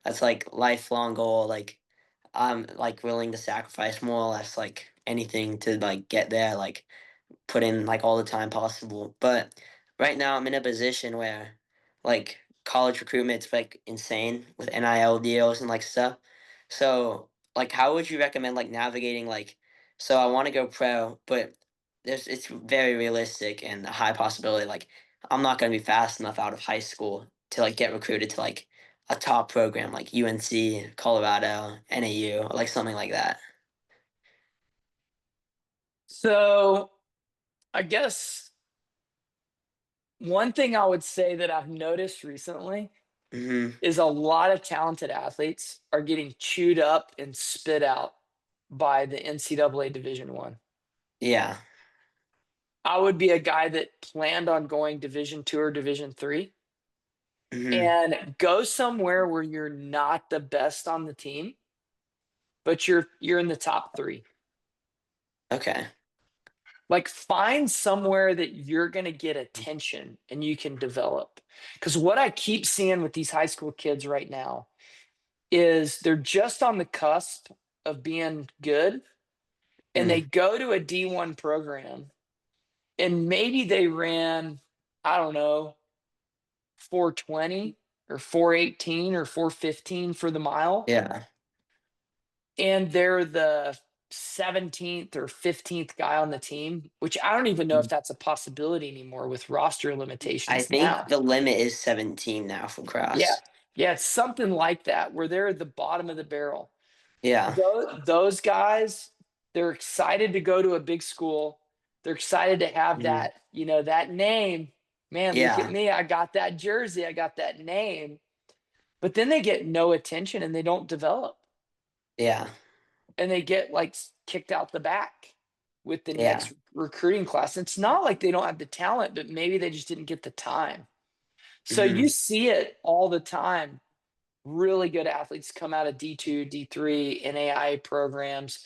That's like lifelong goal. Like I'm like willing to sacrifice more or less like anything to like get there. Like put in like all the time possible. But right now I'm in a position where like college recruitment's like insane with NIL deals and like stuff. So like how would you recommend like navigating like so I want to go pro, but there's it's very realistic and a high possibility like I'm not going to be fast enough out of high school to like get recruited to like a top program like UNC, Colorado, NAU, or like something like that. So I guess one thing I would say that I've noticed recently Mhm. is a lot of talented athletes are getting chewed up and spit out by the NCAA Division One. Yeah. I would be a guy that planned on going Division 2 or Division 3, Mhm. and go somewhere where you're not the best on the team, but you're in the top 3. Okay. Like, find somewhere that you're going to get attention and you can develop. Because what I keep seeing with these high school kids right now is they're just on the cusp of being good, and they Mm. go to a D1 program, and maybe they ran, I don't know, 420 or 418 or 415 for the mile, Yeah. and they're the 17th or 15th guy on the team, which I don't even know if Mm. that's a possibility anymore with roster I limitations think now. the limit is 17 now for Yeah. cross. Yeah, it's something like that where they're at the bottom of the barrel. Yeah. Those guys, they're excited to go to a big school. They're excited to have Mhm. that, that name. Man, look at Yeah. me. I got that jersey. I got that name. But then they get no attention and they don't develop. Yeah. And they get like kicked out the back with the Yeah. next recruiting class. It's not like they don't have the talent, but maybe they just didn't get the time. So you Mhm. see it all the time. Really good athletes come out of D2, D3, NAI programs,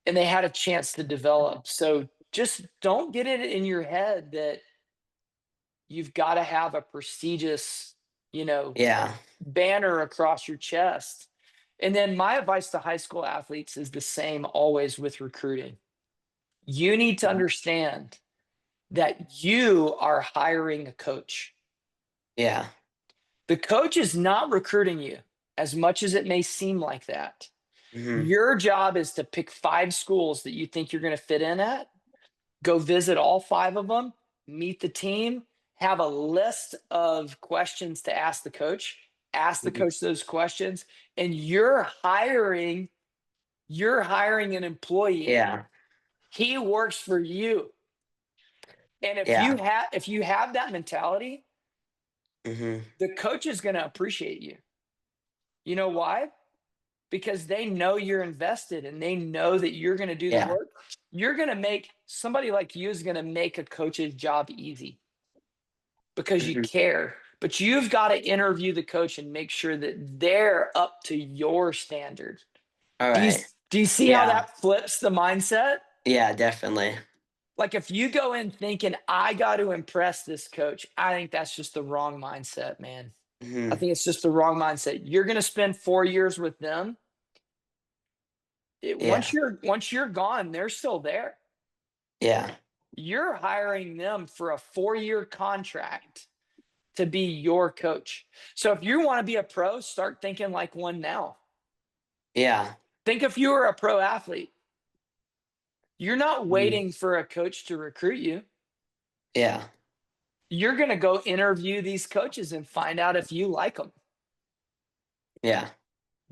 and they had a chance to develop. So just don't get it in your head that you've got to have a prestigious, you know, Yeah. banner across your chest. And then my advice to high school athletes is the same always with recruiting. You need to Mhm. understand that you are hiring a coach. Yeah. The coach is not recruiting you, as much as it may seem like that. Mhm. Your job is to pick 5 schools that you think you're going to fit in at, go visit all 5 of them, meet the team, have a list of questions to ask the Mhm. coach those questions, and you're hiring an employee. Yeah. He works for you. And if you Yeah. have if you have that mentality, Mhm. the coach is going to appreciate you. You know why? Because they know you're invested and they know that you're going to do the Yeah. work. You're going to make somebody like you is going to make a coach's job easy because you Mhm. care. But you've got to interview the coach and make sure that they're up to your standard. All These right. Do you see how Yeah. that flips the mindset? Yeah, definitely. Like, if you go in thinking, "I Yeah, gotta definitely. impress this coach," I think that's just the wrong mindset, man. I think it's just the wrong mindset. Mhm. You're gonna spend 4 years with them. Yeah. Once you're gone, they're still there. Yeah. You're hiring them for a 4-year contract to be your coach. So if you wanna be a pro, start thinking like one now. Yeah. Think if you were a pro athlete, you're not Mhm. waiting for a coach to recruit you. Yeah. You're gonna go interview these coaches and find out if you like them. Yeah.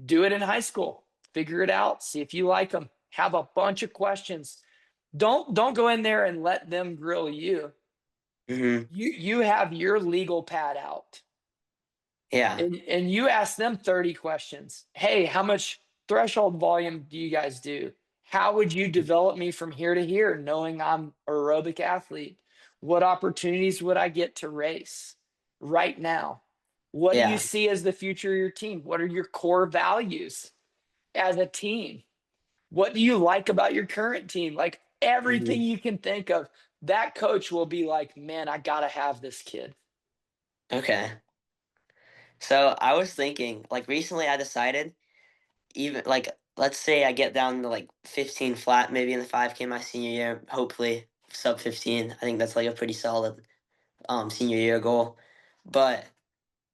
Do it in high school. Figure it out. See if you like them. Have a bunch of questions. Don't go in there and let them grill you. Mhm. You have your legal pad out. Yeah. And you ask them 30 questions. Hey, how much threshold volume do you guys do? How would you develop me from here to here, knowing I'm aerobic athlete? What opportunities would I get to race right now? What do you Yeah. see as the future of your team? What are your core values as a team? What do you like about your current team? Like everything Mhm. you can think of, that coach will be like, man, I gotta have this kid. Okay. So, I was thinking, like, recently I decided even like, let's say I get down to, like, 15 flat maybe in the 5K my senior year, hopefully sub 15. I think that's, like, a pretty solid, senior year goal. But,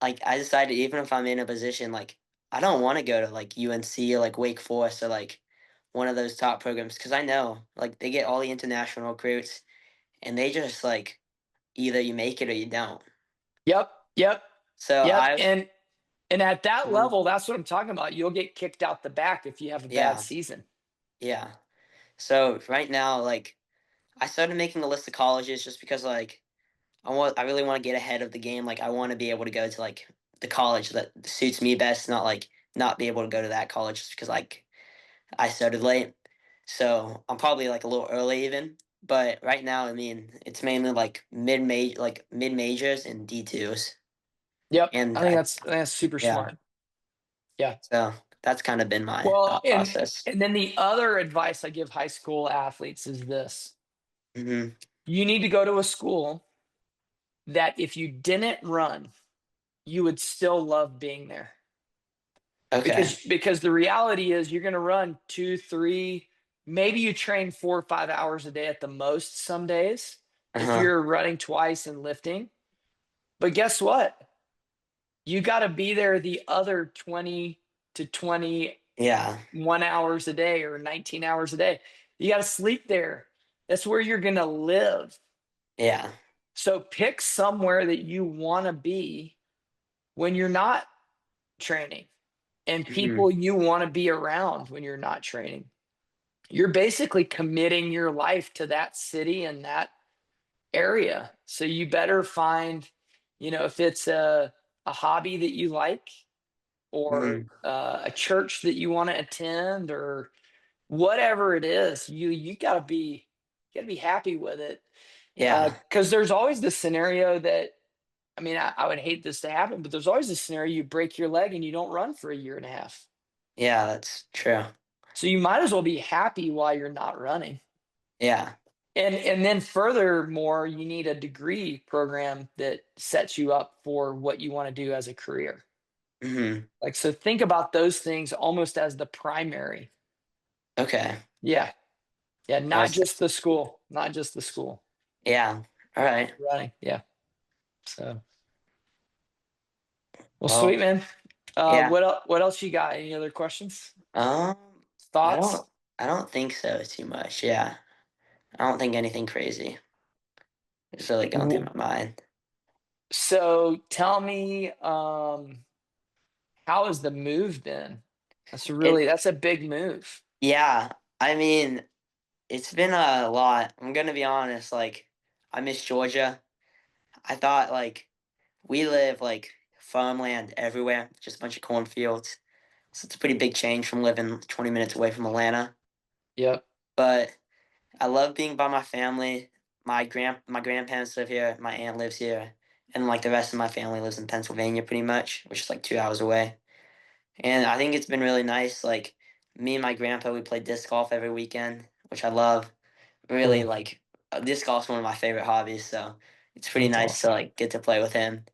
like, I decided even if I'm in a position, like, I don't wanna go to, like, UNC or, like, Wake Forest or, like, one of those top programs because I know, like, they get all the international recruits, and they just, like, either you make it or you don't. Yep, yep, So yep. I was And at that Mhm. level, that's what I'm talking about. You'll get kicked out the back if you have a bad Yeah, season. yeah. So right now, like, I started making a list of colleges just because, like, I really wanna get ahead of the game, like, I wanna be able to go to, like, the college that suits me best, not, like, not be able to go to that college just because, like, I started late. So, I'm probably, like, a little early even, but right now, I mean, it's mainly, like, mid-majors and D2s, Yep, and I think that's super yeah, smart. Yeah. so that's kinda been my Well, thought process. and then the other advice I give high school athletes is this: Mhm. you need to go to a school that if you didn't run, you would still love being there. Okay. Because the reality is you're going to run 2, 3, maybe you train 4 or 5 hours a day at the most some days if Uh-huh. you're running twice and lifting. But guess what? You got to be there the other 20 to 21 Yeah. hours a day or 19 hours a day. You got to sleep there. That's where you're going to live. Yeah. So pick somewhere that you want to be when you're not training and Mhm. people you want to be around when you're not training. You're basically committing your life to that city and that area. So you better find, if it's a hobby that you like, or Mhm. a church that you want to attend, or whatever it is, you gotta be happy with it. Yeah. Because there's always this scenario that, I mean, I would hate this to happen, but there's always a scenario you break your leg and you don't run for a year and a half. Yeah, that's true. So you might as well be happy while you're not running. Yeah. And then furthermore, you need a degree program that sets you up for what you want to do as a career. Mhm. Like, so think about those things almost as the primary. Okay. Yeah. Yeah. Not That's just the school, not just the school. yeah. Alright. Running. Yeah. So, well, Well, sweet, man. yeah. What else you got? Any other questions? Um, I Thoughts? don't I don't think so too much, yeah. I don't think anything crazy is really going through W- my mind. So tell me, how has the move been? It That's a big move. yeah, I mean, it's been a lot. I'm gonna be honest, like, I miss Georgia. I thought, like, we live, like, farmland everywhere, just a bunch of cornfields. So it's a pretty big change from living 20 minutes away from Atlanta. Yep. But I love being by my family. My grandparents live here, my aunt lives here, and like the rest of my family lives in Pennsylvania pretty much, which is like 2 hours away. And I think it's been really nice, like Me and my grandpa, we play disc golf every weekend, which I love. Really, Cool. like, disc golf's one of my favorite hobbies, so it's pretty That's nice to, awesome. like, get to play with him.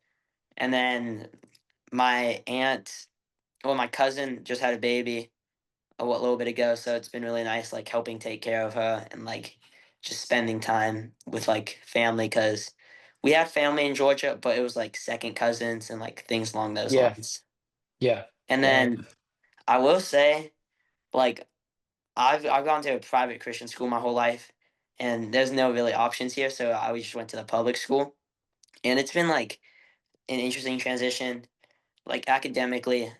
And then my aunt well, my cousin just had a baby little bit ago, so it's been really nice, like, helping take care of her and, like, just spending time with, like, family because we have family in Georgia, but it was, like, second cousins and, like, things along those Yeah. lines. Yeah. And Yeah. then I will say, like, I've gone to a private Christian school my whole life, and there's no really options here, so I always just went to the public school, and it's been, like, an interesting transition. Like, academically,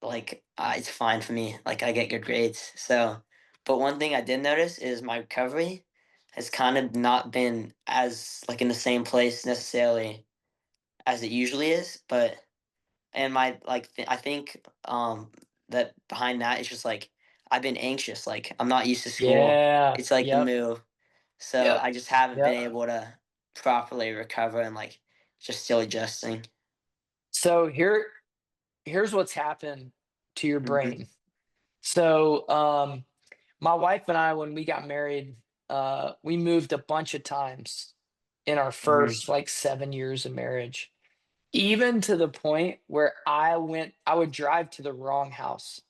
like, it's fine for me, like, I get good grades, so but one thing I did notice is my recovery has kind of not been as, like, in the same place necessarily as it usually is, but and my I think, that behind that is just, like, I've been anxious, like, I'm not used to school. Yeah. It's, like, the Yep. move, so Yep. I just haven't been Yep. able to properly recover and, like, just still adjusting. So here's what's happened to your Mhm, brain. So my wife and I, when we got married, we moved a bunch of times in our mhm. first like 7 years of marriage. Even to the point where I would drive to the wrong house.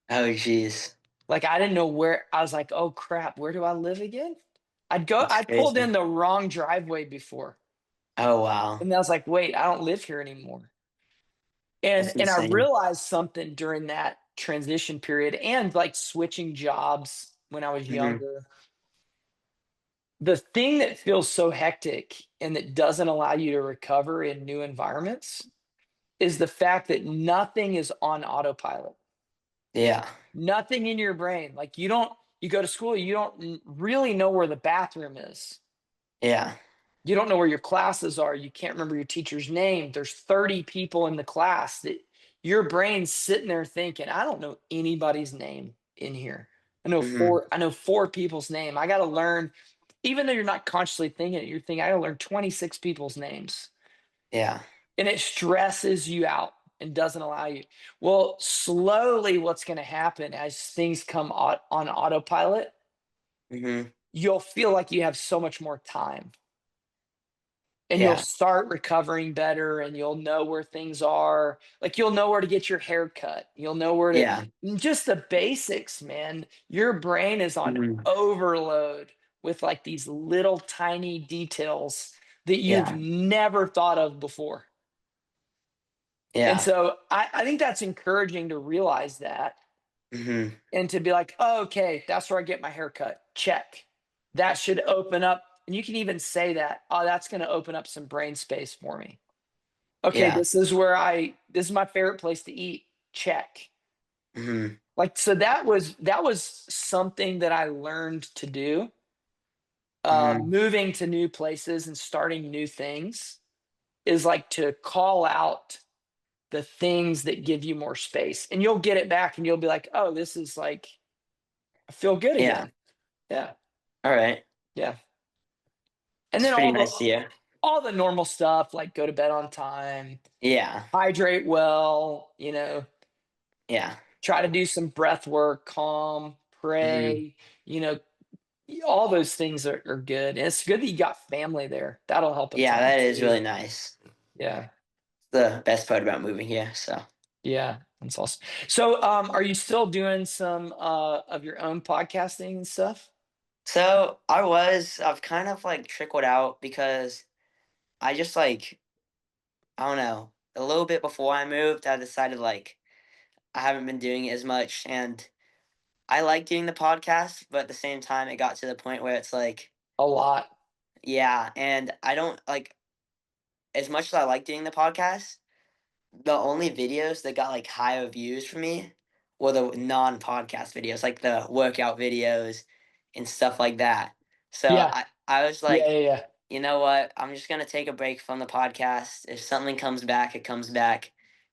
Oh, jeez. Like, I didn't know where I was like, "Oh, crap, where do I live again?" That's I pulled in crazy. the wrong driveway before, Oh, wow. and I was like, "Wait, I don't live here anymore." That's And I insane. realized something during that transition period and, like, switching jobs when I was Mhm. younger. The thing that feels so hectic and that doesn't allow you to recover in new environments is the fact that nothing is on autopilot. Yeah. Nothing in your brain. Like, you go to school, you don't really know where the bathroom is. Yeah. You don't know where your classes are. You can't remember your teacher's name. There's 30 people in the class that your brain's sitting there thinking, I don't know anybody's name in here. Mhm. I know four people's name. I got to learn, even though you're not consciously thinking it, you're thinking, I got to learn 26 people's names. Yeah. And it stresses you out and doesn't allow you. Well, slowly, what's going to happen as things come on autopilot, Mhm. you'll feel like you have so much more time and you'll Yeah. start recovering better and you'll know where things are. Like, you'll know where to get your hair cut. You'll know where to Yeah. just the basics, man. Your brain is on Mhm. overload with like these little tiny details that you've Yeah. never thought of before. And Yeah. so I think that's encouraging to realize that Mhm. and to be like, oh, okay, that's where I get my hair cut. Check. That should open up. And you can even say that, oh, that's going to open up some brain space for me. Okay, Yeah. this is my favorite place to eat. Check. Mhm. Like, so that was something that I learned to do. Mhm. Moving to new places and starting new things is like to call out the things that give you more space, and you'll get it back, and you'll be like, "Oh, this is like I feel good Yeah. again." Yeah, Alright. yeah. And It's then pretty nice to hear. all the normal stuff like go to bed on time, Yeah. hydrate well, Yeah. try to do some breath work, calm, Mhm. pray, you know, all those things are good. And it's good that you got family there. That'll help a Yeah, ton that is too. really nice. Yeah. The best part about moving here, so. Yeah. That's awesome. So, are you still doing some of your own podcasting and stuff? So, I've kind of, like, trickled out because I just, like, I don't know, a little bit before I moved, I decided, like, I haven't been doing it as much, and I like doing the podcast, but at the same time, it got to the point where it's like, A lot. yeah, and I don't like as much as I like doing the podcast, the only videos that got like higher views for me were the non-podcast videos, like the workout videos and stuff like that. So Yeah. I was Yeah. like, Yeah. Yeah. you know what? I'm just gonna take a break from the podcast. If something comes back, it comes back.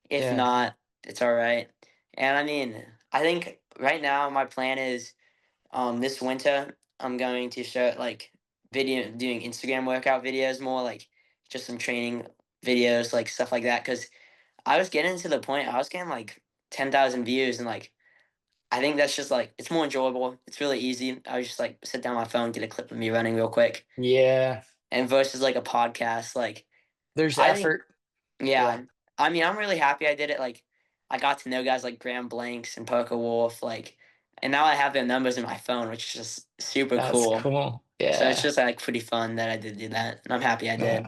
If Yeah. not, it's all right. And I mean, I think right now my plan is this winter, I'm going to start like doing Instagram workout videos more, like just some training videos, like stuff like that. Cause I was getting to the point, I was getting like 10,000 views and like I think that's just like it's more enjoyable. It's really easy. I was just like sit down on my phone, get a clip of me running real quick, Yeah, and versus like a podcast, like there's I think effort. Yeah, yeah. I mean, I'm really happy I did it. Like I got to know guys like Graham Blanks and Parker Wolf, like, and now I have their numbers in my phone, which is just super that's cool. cool. So it's Yeah. just like pretty fun that I did do that, and I'm happy I No, did.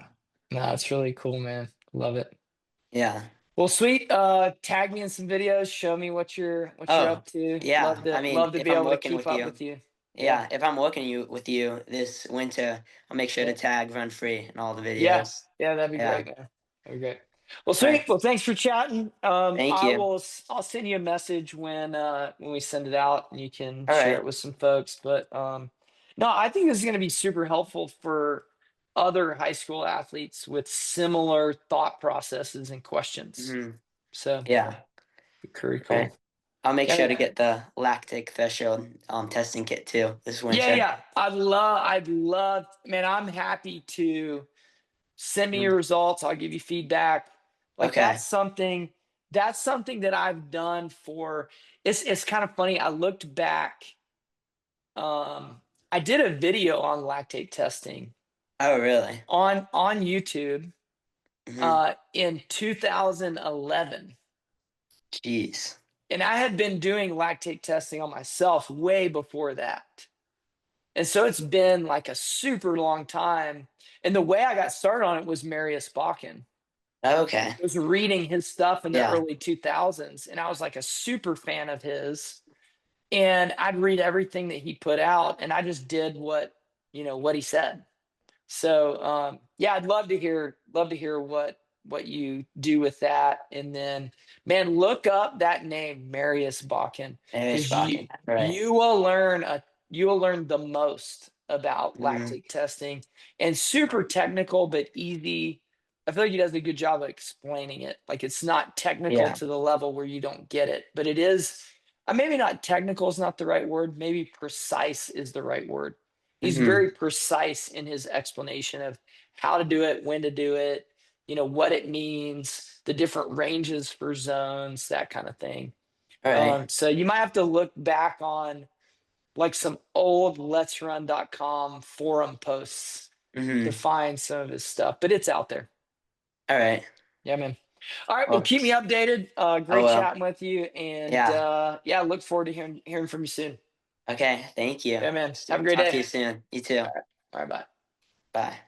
no, it's really cool, man. Love it. Yeah. Well, sweet. Tag me in some videos. Show me what you're Oh, up to. yeah. I mean, Love to if be I'm able to working keep with up you, with you. Yeah. yeah, if I'm working with you this winter, I'll make sure to Yeah. tag Run Free in all the Yeah. videos. Yeah. That'd be Yeah. great, man. That'd be great. Well, All right. sweet. Well, thanks for chatting. Thank you. I'll send you a message when we send it out and you can All share it right. with some folks. But no, I think this is going to be super helpful for other high school athletes with similar thought processes and questions. Hmm. So Yeah. very All right. cool. I'll make Yeah, sure man. to get the lactic threshold testing kit too this Yeah, winter. yeah. I'd love, man, I'm happy to send me Mhm. your results. I'll give you feedback. Like Okay. that's something that I've done for it's kind of funny. I looked back, I did a video on lactate testing Oh, really? on YouTube Hmm. in 2011. Jeez. And I had been doing lactate testing on myself way before that. And so it's been like a super long time. And the way I got started on it was Marius Bakken. Okay. I was reading his stuff in the Yeah. early 2000s, and I was like a super fan of his. And I'd read everything that he put out, and I just did what he said. So yeah, I'd love to hear what you do with that. And then, man, look up that name, Marius Bakken, There's because Bakken. Right. you will learn the most about Hmm. lactate testing and super technical but easy. I feel like he does a good job of explaining it. Like it's not technical Yeah. to the level where you don't get it, but it is. Maybe not technical is not the right word. Maybe precise is the right word. He's Hmm. very precise in his explanation of how to do it, when to do it, what it means, the different ranges for zones, that kind of thing. All right. So you might have to look back on like some old letsrun.com forum posts to Hmm. find some of his stuff, but it's out there. All right. Yeah, man. All right, well, Well, keep me updated. oh Great well. chatting with you, and Yeah. yeah, look forward to hearing from you soon. Okay. Thank you. Yeah, man. Have a great Talk to day. you soon. You too. All right, bye. Bye.